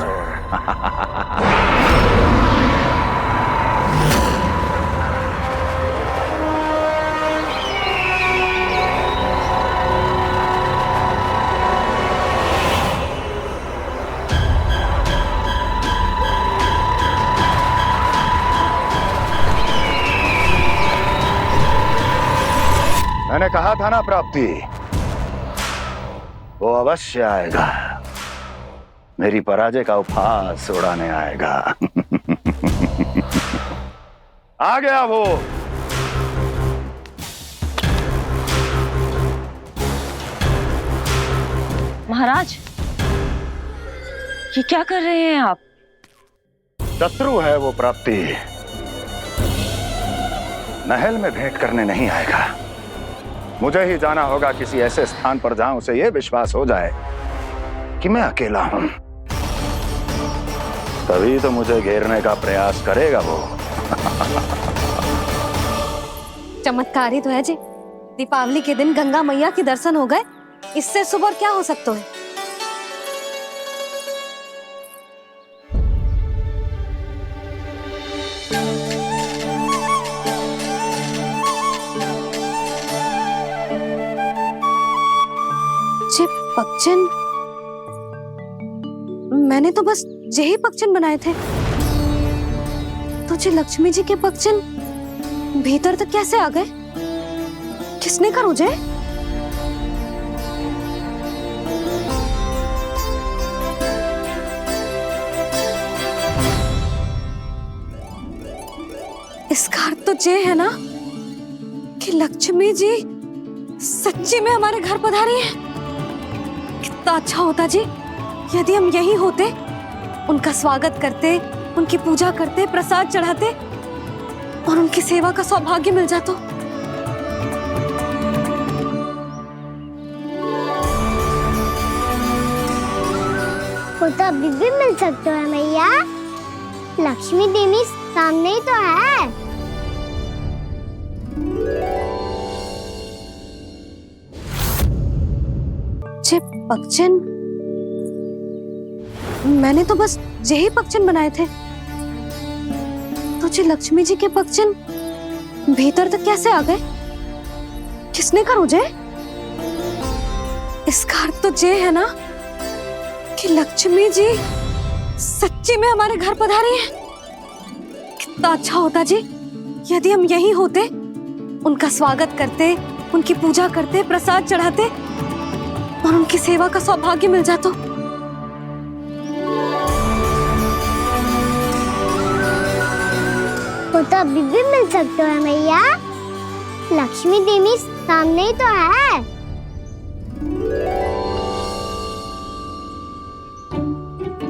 मैंने कहा था ना प्राप्ति, वो अवश्य आएगा। मेरी पराजय का उपहास उड़ाने आएगा। आ गया वो। महाराज, ये क्या कर रहे हैं आप? शत्रु है वो प्राप्ति। महल में भेंट करने नहीं आएगा। मुझे ही जाना होगा किसी ऐसे स्थान पर जहां उसे यह विश्वास हो जाए कि मैं अकेला हूं। तभी तो मुझे घेरने का प्रयास करेगा वो। चमत्कार ही तो है जी। दीपावली के दिन गंगा मैया के दर्शन हो गए, इससे शुभ और क्या हो सकता है? पक्षन, मैंने तो बस यही पक्षन बनाए थे। तो जी लक्ष्मी जी के पक्षन भीतर तक कैसे आ गए? किसने कर मुझे? इसका अर्थ तो ये है ना कि लक्ष्मी जी सच्ची में हमारे घर पधारी हैं। कितना अच्छा होता जी यदि हम यही होते, उनका स्वागत करते, उनकी पूजा करते, प्रसाद चढ़ाते और उनकी सेवा का सौभाग्य मिल जाता। वो तो अभी भी मिल सकते हैं मैया। लक्ष्मी देवी सामने ही तो है। जे पगचिन, मैंने तो बस यही पगचिन बनाए थे। तो जे लक्ष्मी जी के पगचिन भीतर तक कैसे आ गए? किसने करो जे? इसका अर्थ तो ये है ना कि लक्ष्मी जी सच्ची में हमारे घर पधारी हैं। कितना अच्छा होता जी यदि हम यहीं होते, उनका स्वागत करते, उनकी पूजा करते, प्रसाद चढ़ाते और उनकी सेवा का सौभाग्य मिल जाता। वो तो अभी भी मिल सकते हैं मैया, लक्ष्मी देवी सामने ही तो है।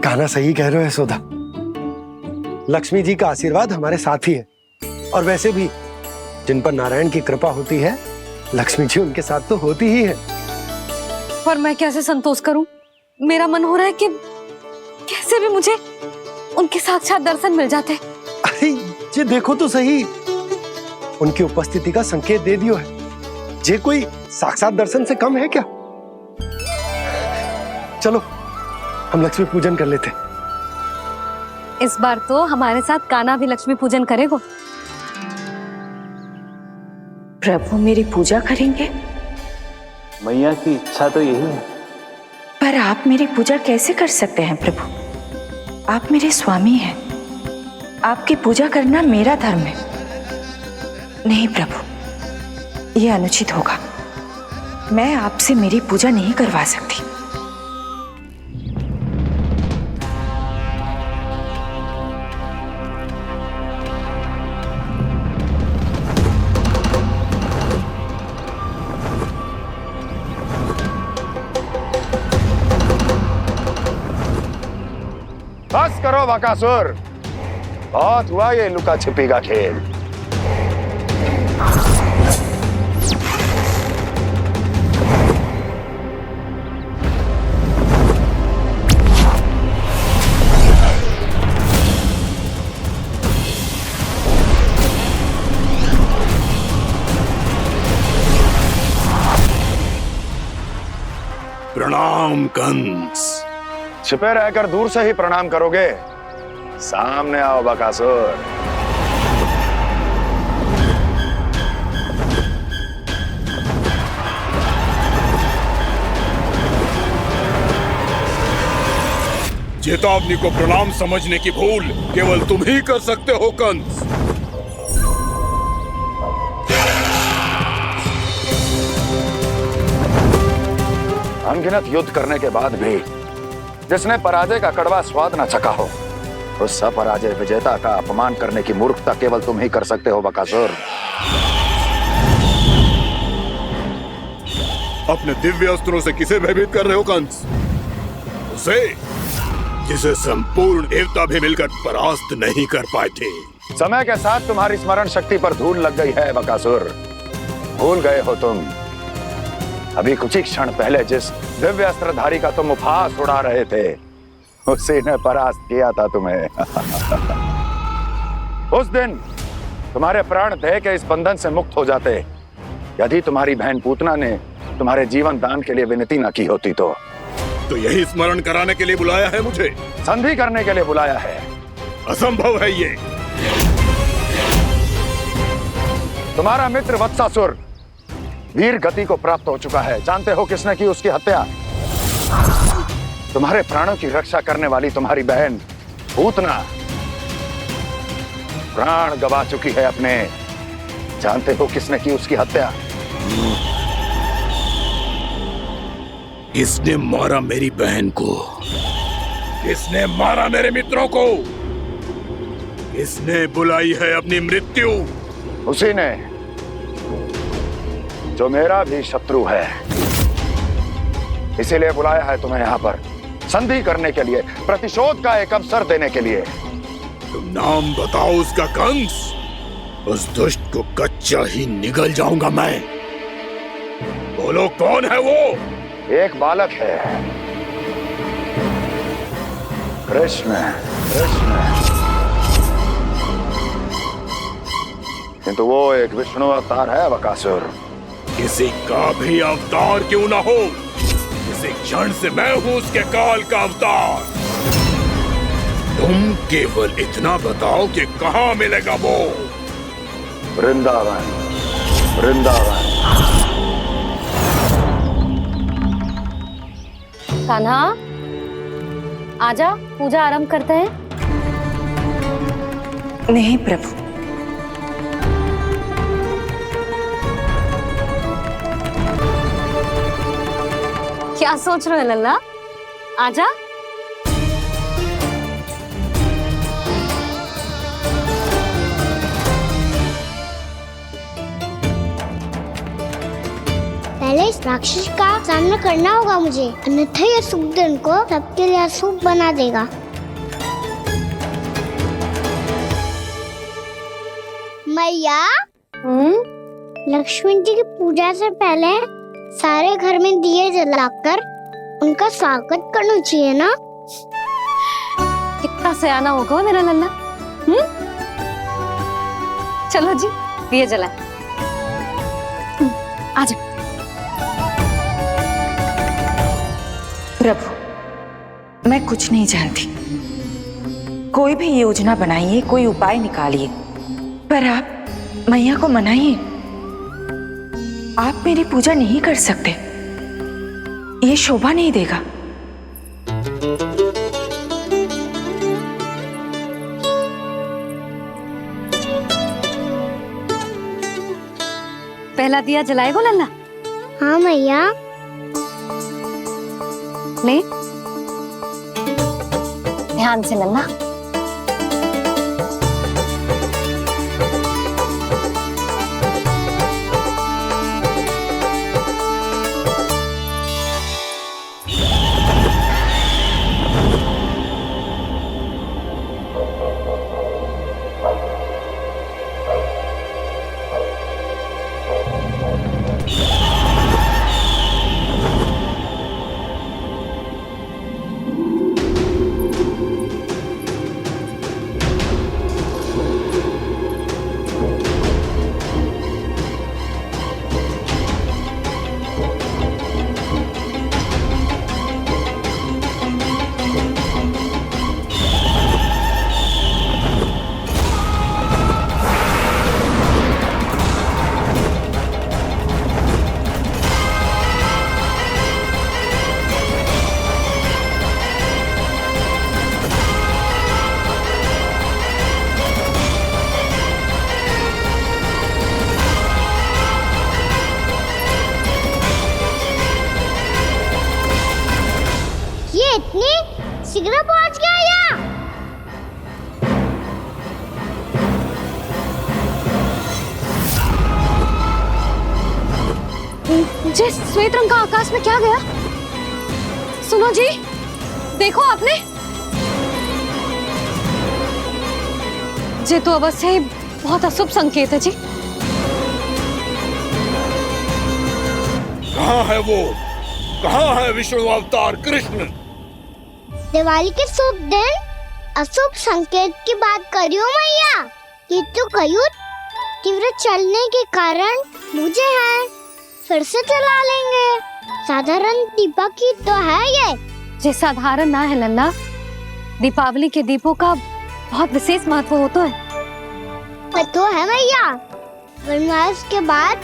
कान्हा सही कह रहे हो यशोदा, लक्ष्मी जी का आशीर्वाद हमारे साथ ही है। और वैसे भी जिन पर नारायण की कृपा होती है, लक्ष्मी जी उनके साथ तो होती ही है। पर मैं कैसे संतोष करूं? मेरा मन हो रहा है कि कैसे भी मुझे उनके साक्षात दर्शन मिल जाते। अरे ये देखो तो सही, उनकी उपस्थिति का संकेत दे दियो है। ये कोई साक्षात दर्शन से कम है क्या? चलो हम लक्ष्मी पूजन कर लेते। इस बार तो हमारे साथ कान्हा भी लक्ष्मी पूजन करेगा। प्रभु मेरी पूजा करेंगे? मैया की इच्छा तो यही है। पर आप मेरी पूजा कैसे कर सकते हैं प्रभु? आप मेरे स्वामी हैं, आपकी पूजा करना मेरा धर्म है। नहीं प्रभु, यह अनुचित होगा। मैं आपसे मेरी पूजा नहीं करवा सकती। बस करो बकासुर, बहुत हुआ ये लुका छिपी का खेल। प्रणाम कंस। छिपे रहकर दूर से ही प्रणाम करोगे? सामने आओ बकासुर। चेतावनी को प्रणाम समझने की भूल केवल तुम ही कर सकते हो कंस। अनगिनत युद्ध करने के बाद भी जिसने पराजय का कड़वा स्वाद न चखा हो, उस अपराजय विजेता का अपमान करने की मूर्खता केवल तुम ही कर सकते हो बकासुर। अपने दिव्य अस्त्रों से किसे भयभीत कर रहे हो कंस? उसे जिसे संपूर्ण देवता भी मिलकर परास्त नहीं कर पाए थे। समय के साथ तुम्हारी स्मरण शक्ति पर धूल लग गई है बकासुर। भूल गए हो तुम अभी कुछ ही क्षण पहले जिस दिव्य अस्त्रधारी का तुम उपहास उड़ा रहे थे, उसी ने परास्त किया था तुम्हें। उस दिन तुम्हारे प्राण देह के इस बंधन से मुक्त हो जाते यदि तुम्हारी बहन पूतना ने तुम्हारे जीवन दान के लिए विनती न की होती तो यही स्मरण कराने के लिए बुलाया है मुझे? संधि करने के लिए बुलाया है। असंभव है ये। तुम्हारा मित्र वत्सासुर वीर गति को प्राप्त हो चुका है। जानते हो किसने की उसकी हत्या? तुम्हारे प्राणों की रक्षा करने वाली तुम्हारी बहन पूतना प्राण गवा चुकी है अपने। जानते हो किसने की उसकी हत्या? किसने मारा मेरी बहन को? किसने मारा मेरे मित्रों को? किसने बुलाई है अपनी मृत्यु? उसी ने जो मेरा भी शत्रु है। इसीलिए बुलाया है तुम्हें यहाँ पर संधि करने के लिए, प्रतिशोध का एक अवसर देने के लिए। तुम नाम बताओ उसका कंस। उस दुष्ट को कच्चा ही निगल जाऊंगा मैं। बोलो कौन है वो? एक बालक है, कृष्ण। किंतु वो एक विष्णु अवतार है बकासुर। किसी का भी अवतार क्यों ना हो, इसी क्षण से मैं हूं उसके काल का अवतार। तुम केवल इतना बताओ कि कहां मिलेगा वो। वृंदावन, वृंदावन। कान्हा, आजा, पूजा आरंभ करते हैं। नहीं प्रभु, क्या सोच रहे हो लल्ला? आजा। पहले इस राक्षस का सामना करना होगा मुझे, अन्यथा ये शुभ दिन को सबके लिए अशुभ बना देगा। मैया, लक्ष्मी जी की पूजा से पहले सारे घर में दिए जलाकर उनका स्वागत करना चाहिए ना? कितना सयाना होगा मेरा लल्ला। चलो जी, दिए जलाए। आजा। प्रभु, मैं कुछ नहीं जानती। कोई भी योजना बनाइए, कोई उपाय निकालिए, पर आप मैया को मनाइए। आप मेरी पूजा नहीं कर सकते, ये शोभा नहीं देगा। पहला दिया जलाएगो लल्ला? हाँ मैया। ले, ध्यान से लल्ला। शीघ्र पहुंच गया यहाँ। जी, श्वेत रंग का आकाश में क्या गया? सुनो जी, देखो आपने, ये तो अवश्य ही बहुत अशुभ संकेत है जी। कहाँ है वो? कहाँ है विष्णु अवतार कृष्ण? दिवाली के शुभ दिन अशुभ संकेत की बात कर रही हूँ मैया। ये तो कयूत तीव्र चलने के कारण मुझे है, फिर से चला लेंगे। साधारण दीपक ही तो है ये साधारण ना है लल्ला, दीपावली के दीपों का बहुत विशेष महत्व होता है। तो है मैया, वनवास के बाद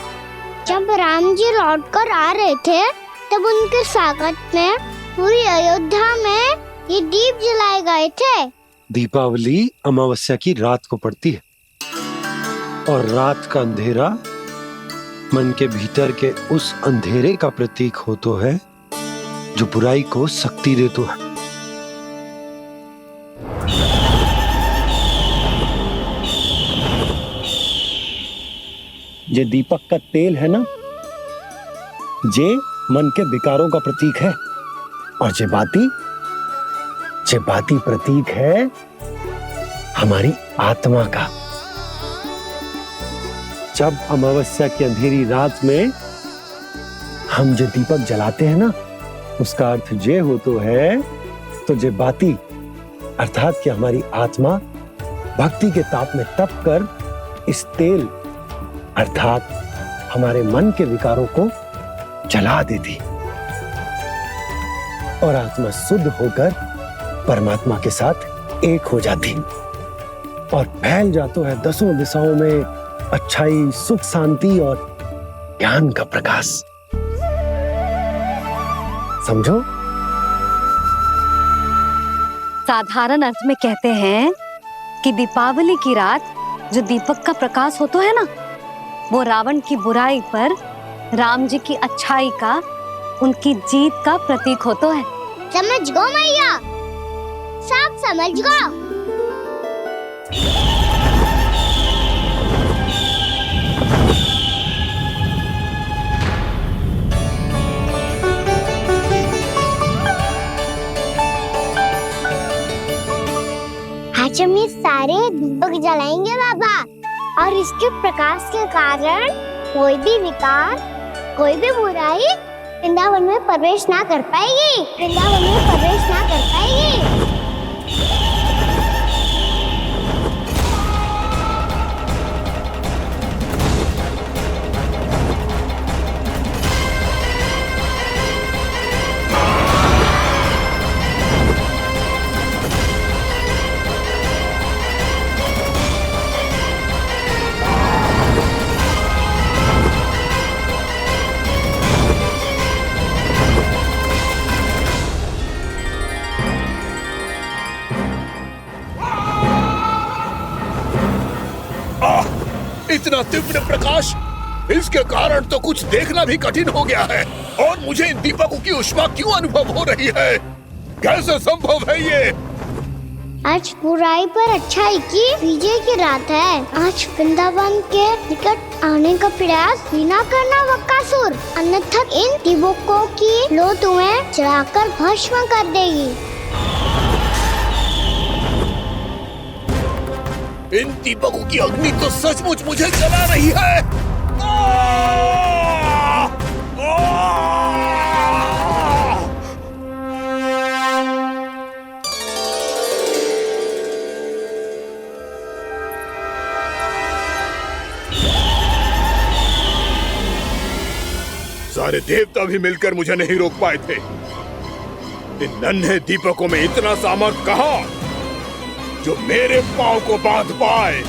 जब राम जी लौट कर आ रहे थे तब उनके स्वागत में पूरी अयोध्या में ये दीप जलाए गए थे। दीपावली अमावस्या की रात को पड़ती है और रात का अंधेरा मन के भीतर के उस अंधेरे का प्रतीक हो तो है जो बुराई को शक्ति दे तो है। ये दीपक का तेल है ना, जे मन के विकारों का प्रतीक है, और जे बाती प्रतीक है हमारी आत्मा का। जब अमावस्या की अंधेरी रात में हम जो दीपक जलाते हैं ना, उसका अर्थ ये हो तो है, तो जे बाती अर्थात कि हमारी आत्मा भक्ति के ताप में तप कर इस तेल अर्थात हमारे मन के विकारों को जला देती। और आत्मा शुद्ध होकर परमात्मा के साथ एक हो जाती और फैल जाता है दसों दिशाओं में अच्छाई, सुख, शांति और ज्ञान का प्रकाश। समझो? साधारण अर्थ में कहते हैं कि दीपावली की रात जो दीपक का प्रकाश होता है ना, वो रावण की बुराई पर राम जी की अच्छाई का, उनकी जीत का प्रतीक होता है। समझ गो मैया, सब समझ गो। आज हम ये सारे दीपक जलाएंगे बाबा, और इसके प्रकाश के कारण कोई भी विकार, कोई भी बुराई वृंदावन में प्रवेश ना कर पाएगी, वृंदावन में प्रवेश ना कर पाएगी। इतना तीव्र प्रकाश, इसके कारण तो कुछ देखना भी कठिन हो गया है। और मुझे इन दीपकों की ऊष्मा क्यों अनुभव हो रही है? कैसे संभव है ये? आज बुराई पर अच्छाई की विजय की रात है। आज वृंदावन के निकट आने का प्रयास भी ना करना बकासुर, अन्यथा इन दीपकों की लो तुम्हें जलाकर भस्म कर देगी। इन दीपकों की अग्नि तो सचमुच मुझे जला रही है। सारे देवता भी मिलकर मुझे नहीं रोक पाए थे। इन नन्हे दीपकों में इतना सामर्थ्य कहां जो मेरे पांव को बांध पाए।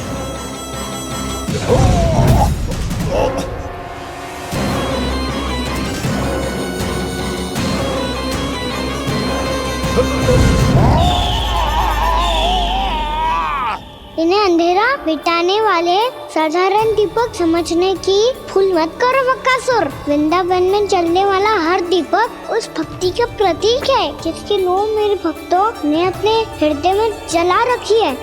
इन्हें अंधेरा मिटाने वाले साधारण दीपक समझने की भूल मत करो बकासुर। वृंदावन में जलने वाला हर दीपक उस भक्ति का प्रतीक है जिसकी लो मेरे भक्तों ने अपने हृदय में जला रखी है।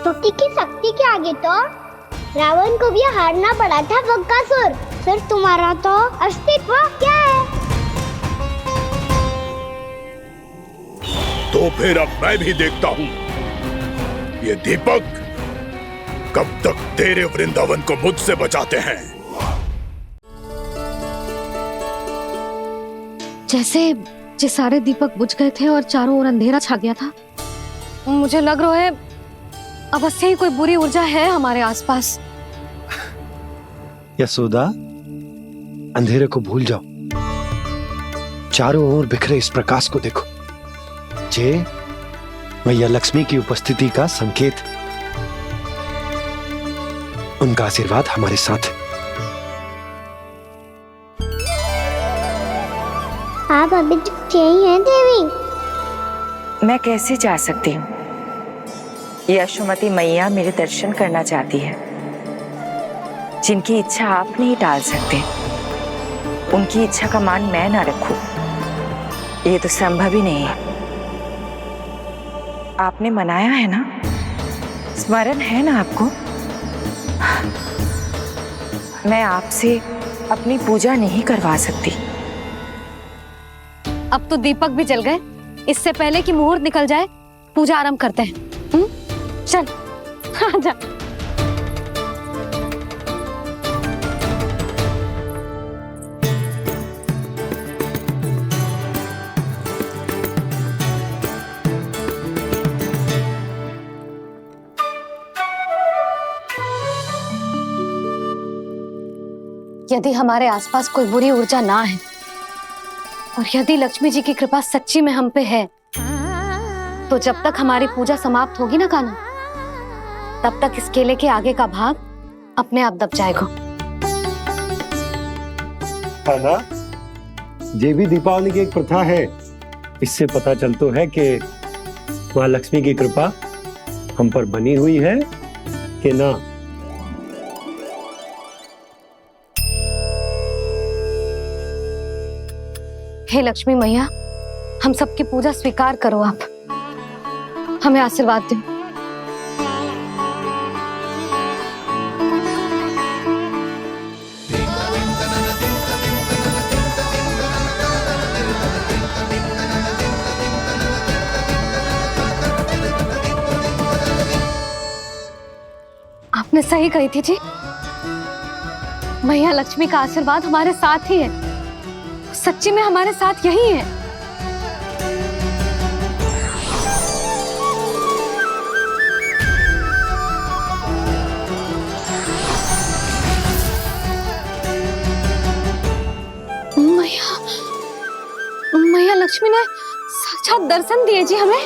भक्ति की शक्ति के आगे तो रावण को भी हारना पड़ा था बकासुर। फिर तुम्हारा तो अस्तित्व क्या है? तो फिर अब मैं भी देखता हूँ ये दीपक कब तक तेरे वृंदावन को मुझसे बचाते हैं। जैसे सारे दीपक बुझ गए थे और चारों ओर अंधेरा छा गया था, मुझे लग रहा है अवश्य ही कोई बुरी ऊर्जा है हमारे आसपास। यशोदा, अंधेरे को भूल जाओ, चारों ओर बिखरे इस प्रकाश को देखो। जे मैया लक्ष्मी की उपस्थिति का संकेत, उनका आशीर्वाद हमारे साथ। आप अभी तक यही हैं देवी? मैं कैसे जा सकती हूँ? यशोमती मैया मेरे दर्शन करना चाहती है। जिनकी इच्छा आप नहीं टाल सकते, उनकी इच्छा का मान मैं ना रखूं, ये तो संभव ही नहीं है। आपने मनाया है ना, स्मरण है ना आपको? मैं आपसे अपनी पूजा नहीं करवा सकती। अब तो दीपक भी जल गए, इससे पहले कि मुहूर्त निकल जाए पूजा आरंभ करते हैं। चल आजा। यदि हमारे आसपास कोई बुरी ऊर्जा ना है और यदि लक्ष्मी जी की कृपा सच्ची में हम पे है, तो जब तक हमारी पूजा समाप्त होगी ना कान्हा, तब तक इस केले के आगे का भाग अपने आप दब जाएगा। कान्हा, ये भी दीपावली की एक प्रथा है। इससे पता चलता है कि माँ लक्ष्मी की कृपा हम पर बनी हुई है कि ना। हे लक्ष्मी मैया, हम सबकी पूजा स्वीकार करो, आप हमें आशीर्वाद दो। आपने सही कही थी जी, मैया लक्ष्मी का आशीर्वाद हमारे साथ ही है, सच्ची में हमारे साथ यही है। मैया लक्ष्मी ने साक्षात दर्शन दिए जी हमें।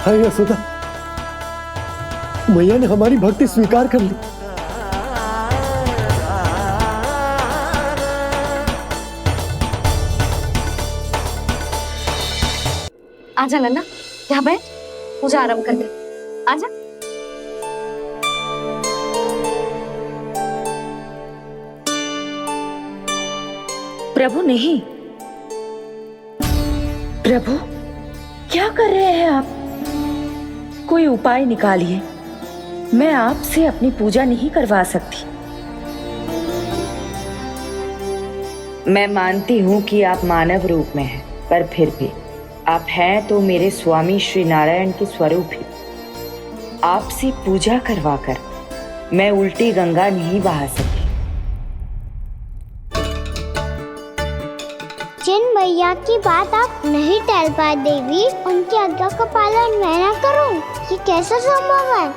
हाय यशोदा, मैया ने हमारी भक्ति स्वीकार कर ली। आजा नन्ना, यहाँ बैठ, पूजा आरंभ कर दे। आजा। प्रभु नहीं, प्रभु क्या कर रहे हैं आप? कोई उपाय निकालिए, मैं आपसे अपनी पूजा नहीं करवा सकती। मैं मानती हूँ कि आप मानव रूप में हैं, पर फिर भी आप हैं तो मेरे स्वामी श्री नारायण के स्वरूप ही। आपसे पूजा करवाकर मैं उल्टी गंगा नहीं बहा सकी। जिन मैया की बात आप नहीं टाल पाए देवी, उनकी आज्ञा का पालन मैं ना करूं, ये कैसा संभव है?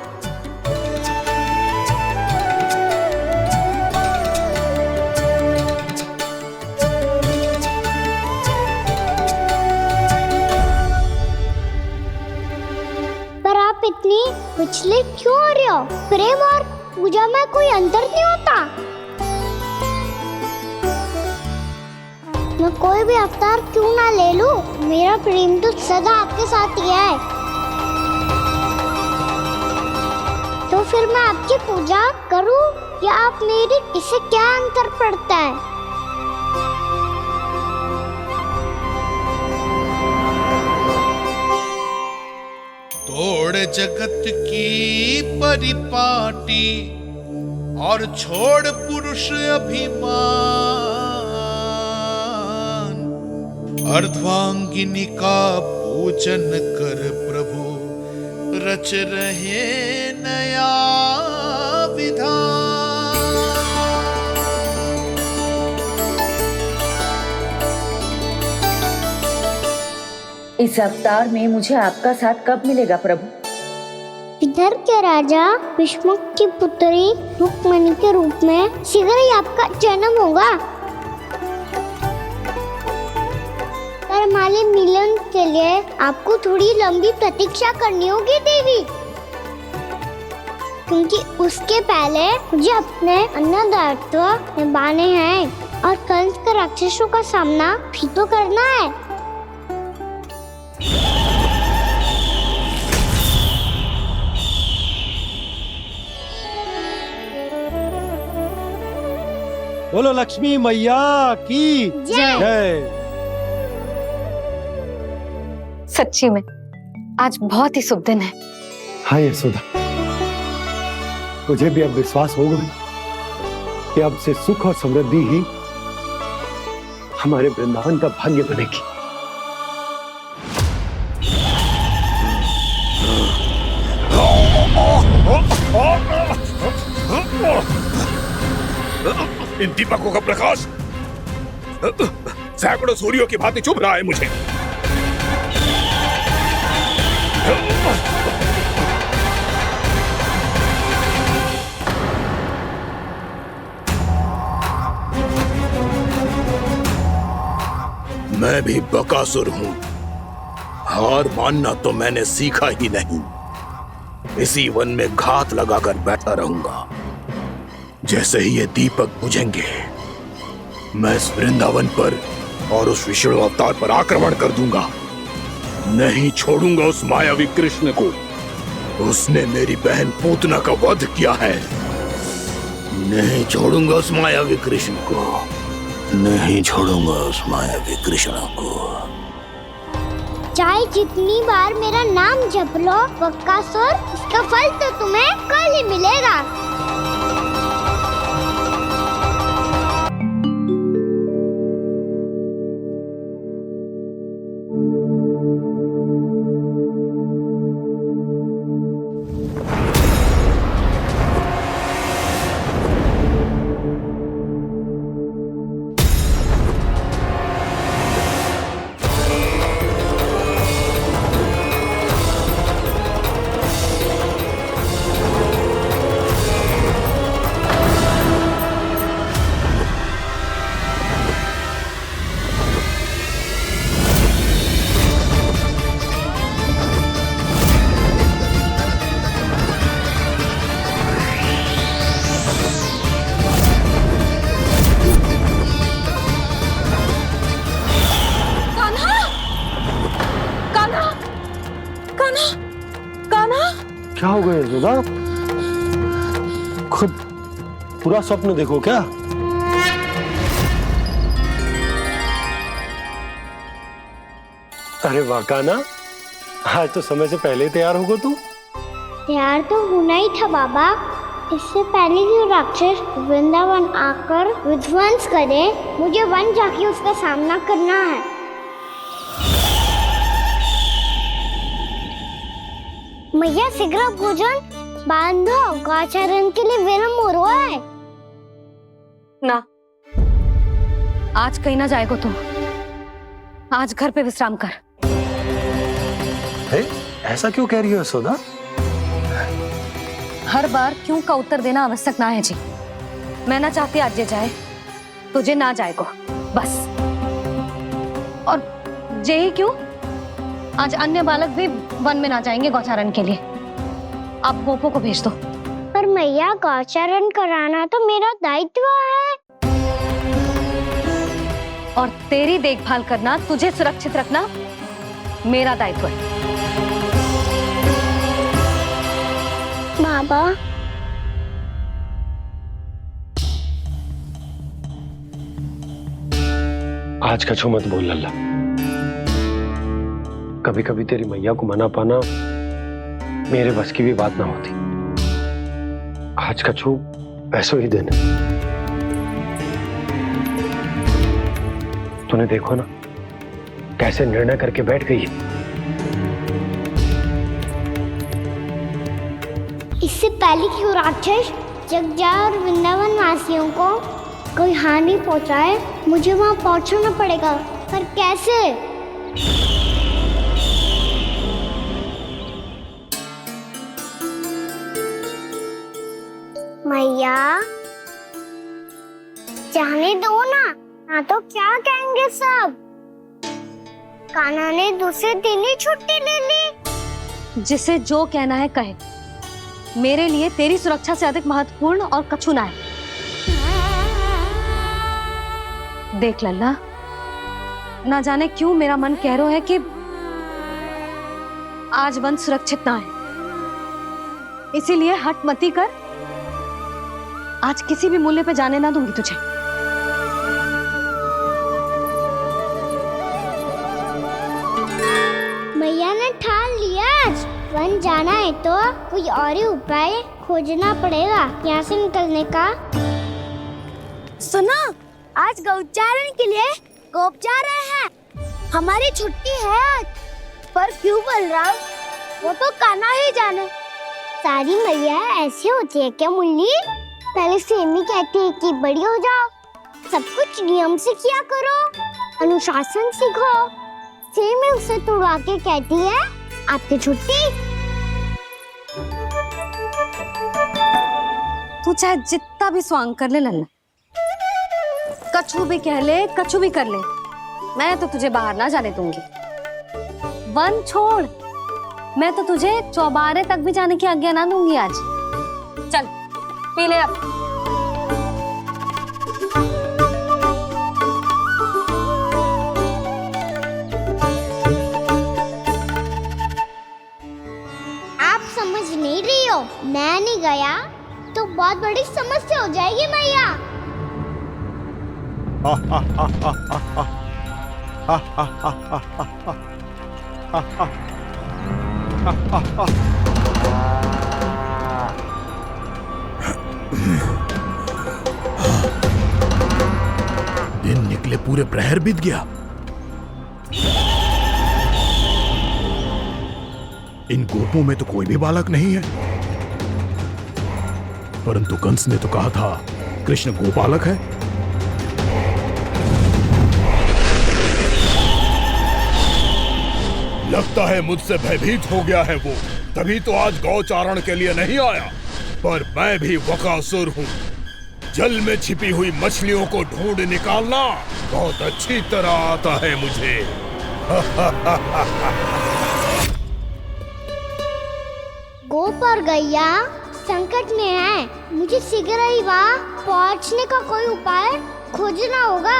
पर आप इतनी विचलित क्यों हो रहे हो? प्रेम और पूजा में कोई अंतर नहीं होता। मैं कोई भी अवतार क्यों ना ले लूं, मेरा प्रेम तो सदा आपके साथ ही है। तो फिर मैं आपकी पूजा करूं या आप मेरी, इससे क्या अंतर पड़ता है? तोड़ जगत की परिपाटी और छोड़ पुरुष अभिमान, अर्धांगिनी का पूजन कर प्रभु रच रहे नया विधान। इस अवतार में मुझे आपका साथ कब मिलेगा प्रभु? इधर के राजा भीष्मक की पुत्री रुक्मणी के रूप में शीघ्र ही आपका जन्म होगा। हमारे मिलन के लिए आपको थोड़ी लंबी प्रतीक्षा करनी होगी देवी, क्योंकि उसके पहले मुझे अपने अन्य दायित्व निभाने हैं और कंस के राक्षसों का सामना भी तो करना है। बोलो लक्ष्मी मैया की जय। सच्ची में आज बहुत ही शुभ दिन है। हाँ यशोदा, मुझे भी अब विश्वास हो गया कि अब से सुख और समृद्धि ही हमारे वृंदावन का भाग्य बनेगी। इन दीपकों का प्रकाश सैकड़ों सूर्यों की भांति चुभ रहा है मुझे। मैं भी बकासुर हूं। हार मानना तो मैंने सीखा ही नहीं। इसी वन में घात लगाकर बैठा रहूंगा। जैसे ही ये दीपक बुझेंगे, मैं इस वृंदावन पर और उस विष्णु अवतार पर आक्रमण कर दूंगा। नहीं छोड़ूंगा उस मायावी कृष्ण को। उसने मेरी बहन पूतना का वध किया है। नहीं छोड़ूंगा उस मायावी कृष्ण को। नहीं छोड़ूंगा उस मायावी कृष्ण को। चाहे जितनी बार मेरा नाम जप लो बकासुर, इसका फल तो तुम्हें कल ही मिलेगा। क्या हो गया यशोदा? खुद पूरा स्वप्न देखो क्या? अरे वाह कान्हा, आज तो समय से पहले तैयार होगा तू। तैयार तो होना ही था बाबा। इससे पहले कि राक्षस वृंदावन आकर विध्वंस करे, मुझे वन जाके उसका सामना करना है। मैया शीघ्र भोजन बांधो, गौचरण के लिए विलंब हो रहा है। ना, आज कहीं ना जाएगा तुम। आज घर पे विश्राम कर। ऐसा क्यों कह रही हो यशोदा? हर बार क्यों का उत्तर देना आवश्यक ना है जी। मैं ना चाहती आज ये जाए, तुझे ना जाएगा बस। और यही क्यों, आज अन्य बालक भी वन में ना जाएंगे गौचारण के लिए। आप गोपो को भेज दो। पर मैया गौचारण कराना तो मेरा दायित्व है। और तेरी देखभाल करना, तुझे सुरक्षित रखना मेरा दायित्व है। बाबा, आज कछु मत बोल लल्ला। कभी कभी तेरी मैया को मना पाना मेरे बस की भी बात ना होती। आज कछु ऐसो ही दिन। तूने देखो ना कैसे निर्णय करके बैठ गई है। इससे पहले कि वो राक्षस जगजा और वृंदावन वासियों को कोई हानि पहुंचाए, मुझे वहां पहुंचना पड़ेगा। पर कैसे? मैया, जाने दो ना तो क्या कहेंगे सब। कान्हा ने दूसरे दिन ही छुट्टी ले ली। जिसे जो कहना है कहे। मेरे लिए तेरी सुरक्षा से अधिक महत्वपूर्ण और कछु ना है। देख लल्ला, ना जाने क्यों मेरा मन कह रहा है कि आज वन सुरक्षित ना है। इसीलिए हट मती कर। आज किसी भी मूल्य पे जाने ना दूंगी तुझे। मैया ने ठान लिया, आज वन जाना है तो कोई और ही उपाय खोजना पड़ेगा यहाँ से निकलने का। सुनो, आज गौचारण के लिए गोप जा रहे हैं। हमारी छुट्टी है आज। पर क्यों बलराम? वो तो कान्हा ही जाने। सारी मैया ऐसी होती है क्या मुल्ली? पहले सेमी कहती है कि बड़ी हो जाओ, सब कुछ नियम से किया करो, अनुशासन सीखो। सेमी उसे तुड़वा के कहती है आपकी छुट्टी। तू चाहे जितना भी स्वांग कर ले लल्ला, कछु भी कह ले, कछु भी कर ले, मैं तो तुझे बाहर ना जाने दूंगी। वन छोड़, मैं तो तुझे चौबारे तक भी जाने की आज्ञा ना दूंगी आज। चल पी ले अब। आप समझ नहीं रही हो, मैं नहीं गया तो बहुत बड़ी समस्या हो जाएगी मैया। दिन निकले पूरे प्रहर बीत गया। इन गोपों में तो कोई भी बालक नहीं है, परंतु कंस ने तो कहा था कृष्ण गोपालक है। लगता है मुझसे भयभीत हो गया है वो, तभी तो आज गौचारण के लिए नहीं आया। पर मैं भी वकासुर हूँ, जल में छिपी हुई मछलियों को ढूंढ निकालना बहुत अच्छी तरह आता है मुझे। गोप और गैया संकट में है, मुझे शीघ्र ही वहाँ पहुँचने का कोई उपाय खोजना होगा।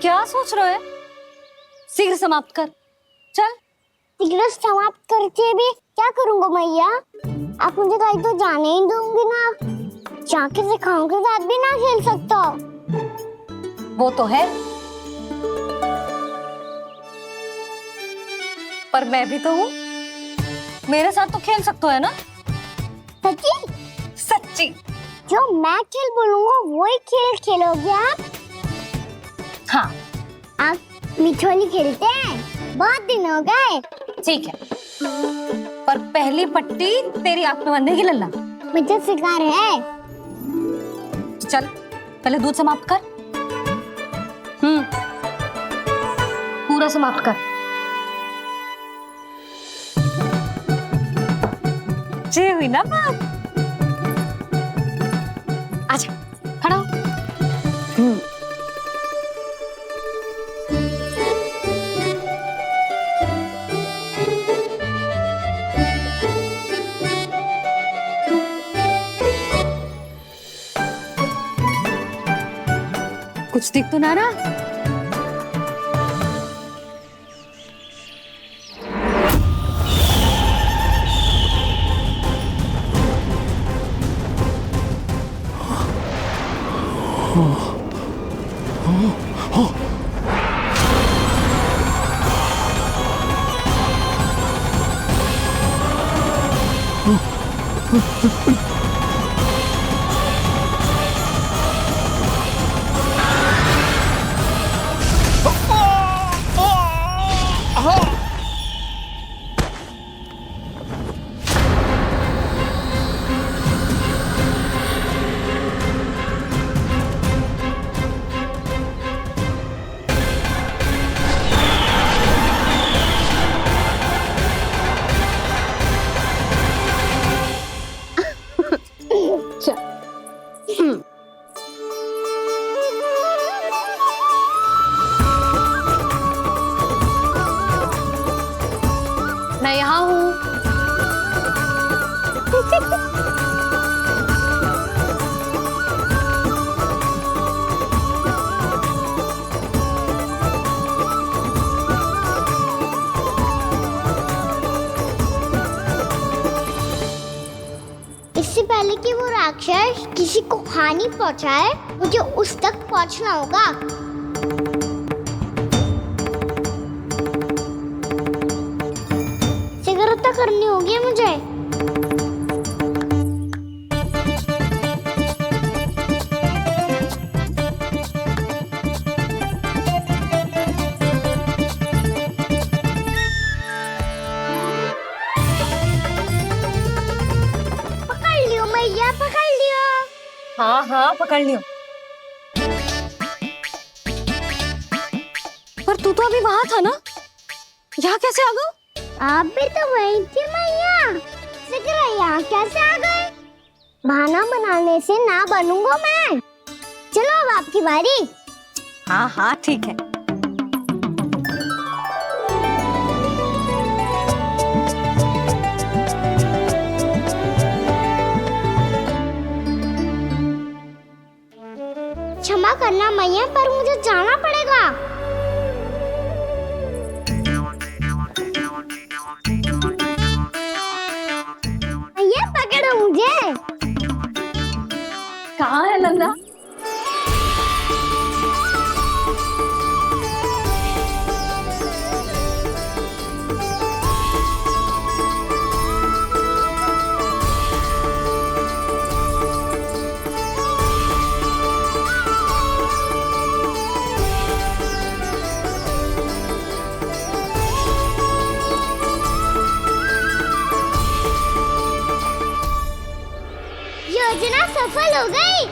क्या सोच रहे हो? शीघ्र समाप्त कर, चल। शीघ्र समाप्त करके भी क्या करूँगा मैया? आप मुझे कहीं तो जाने ही दूंगी ना, जाके सिखाओं के साथ भी ना खेल सकता। वो तो है, पर मैं भी तो हूँ, मेरे साथ तो खेल सकते हो है ना? सच्ची? सच्ची। जो मैं खेल बोलूँगा वही खेल खेलोगे आप? हाँ। आप मिठोली खेलते हैं? बहुत दिन हो गए। ठीक है, पर पहली पट्टी तेरी आंख में बंधेगी लल्ला। मुझे शिकार है। चल पहले दूध समाप्त कर। पूरा समाप्त कर। जे हुई ना बात। आजा, खड़ा हो। कुछ दिख तो ना रहा? मैं यहाँ हूँ। इससे पहले कि वो राक्षस किसी को हानि पहुंचाए, मुझे उस तक पहुंचना होगा। शीघ्रता करनी होगी मुझे। पकड़ लियो मैया, पकड़ लियो। हाँ हाँ पकड़ लियो। पर तू तो अभी वहां था ना, यहाँ कैसे आ गया? आप भी तो वही थी मैया, शीघ्र यहाँ कैसे आ गए? बहाना बनाने से ना बनूंगा मैं। चलो अब आपकी बारी। हाँ हाँ ठीक है। क्षमा करना मैया, पर मुझे जाना पड़ेगा। मैया पकड़ो मुझे। कहाँ है नंदा? योजना सफल हो गई।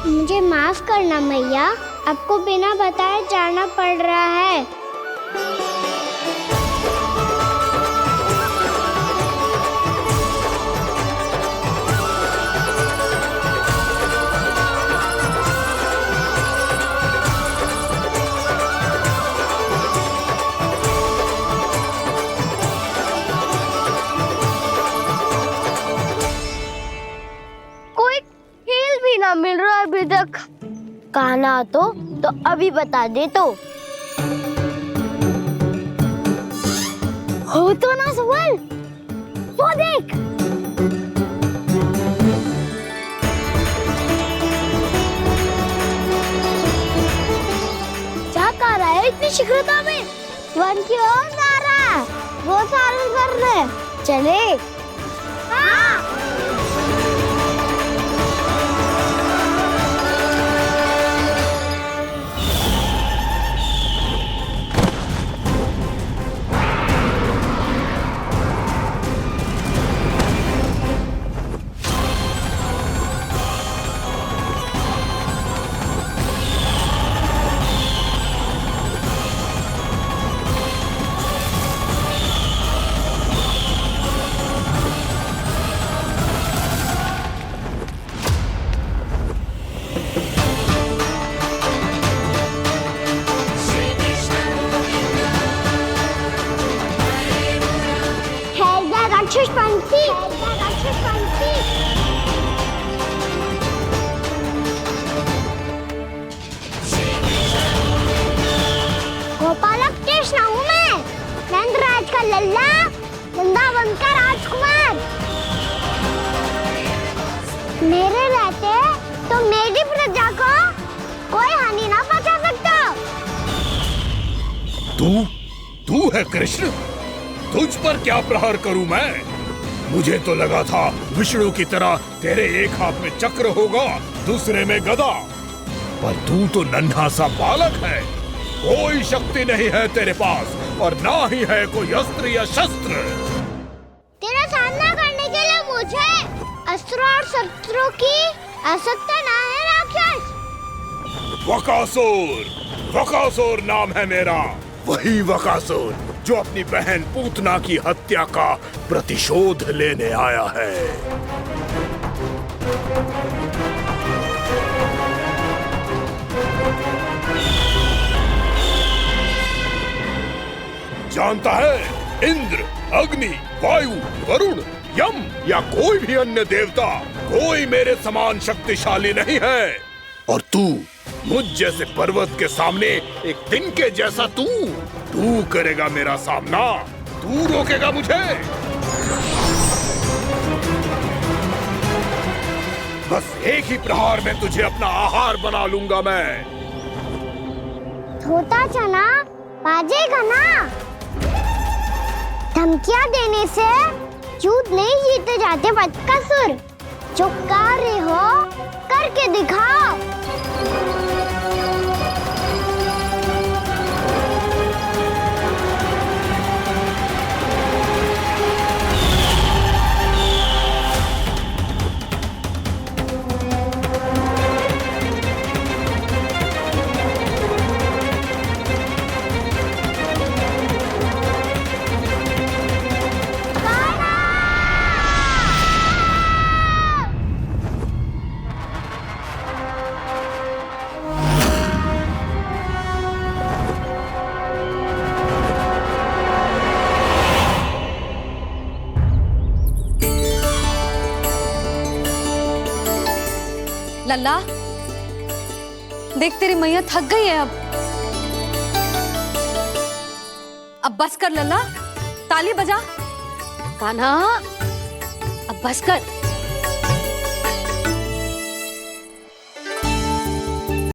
मुझे माफ करना मैया, आपको बिना बताए जाना पड़ रहा है। मिल रहा है अभी तक। कहना तो अभी बता दे तो। हो तो ना सवाल, वो देख। क्या कर रहा है इतनी शीघ्रता में? वन की ओर जा रहा है, वो सारे कर रहे। चले। हाँ। गोपालक कृष्ण हूँ मैं, नंदराज का लल्ला, वृंदावन का राजकुमार। मेरे रहते तो मेरी प्रजा को कोई हानि ना पहुंचा सकता। तू है कृष्ण? तुझ पर क्या प्रहार करूं मैं? मुझे तो लगा था विष्णु की तरह तेरे एक हाथ में चक्र होगा, दूसरे में गदा, पर तू तो नन्हा सा बालक है। कोई शक्ति नहीं है तेरे पास और ना ही है कोई अस्त्र या शस्त्र। तेरा सामना करने के लिए मुझे अस्त्रों और शस्त्रों की आवश्यकता ना है राक्षस। वकासुर नाम है मेरा, वही वकासुर जो अपनी बहन पूतना की हत्या का प्रतिशोध लेने आया है। जानता है, इंद्र, अग्नि, वायु, वरुण, यम या कोई भी अन्य देवता कोई मेरे समान शक्तिशाली नहीं है। और तू मुझ जैसे पर्वत के सामने एक तिनके जैसा तू करेगा मेरा सामना? तू रोकेगा मुझे? बस एक ही प्रहार में तुझे अपना आहार बना लूंगा मैं। धोता चना बाजेगा ना। धमकियां देने से युद्ध नहीं जीते जाते बदकसूर। जो कार्य हो करके दिखाओ। लल्ला, देख तेरी मैया थक गई है अब बस कर लल्ला, ताली बजा। कान्हा, अब बस कर।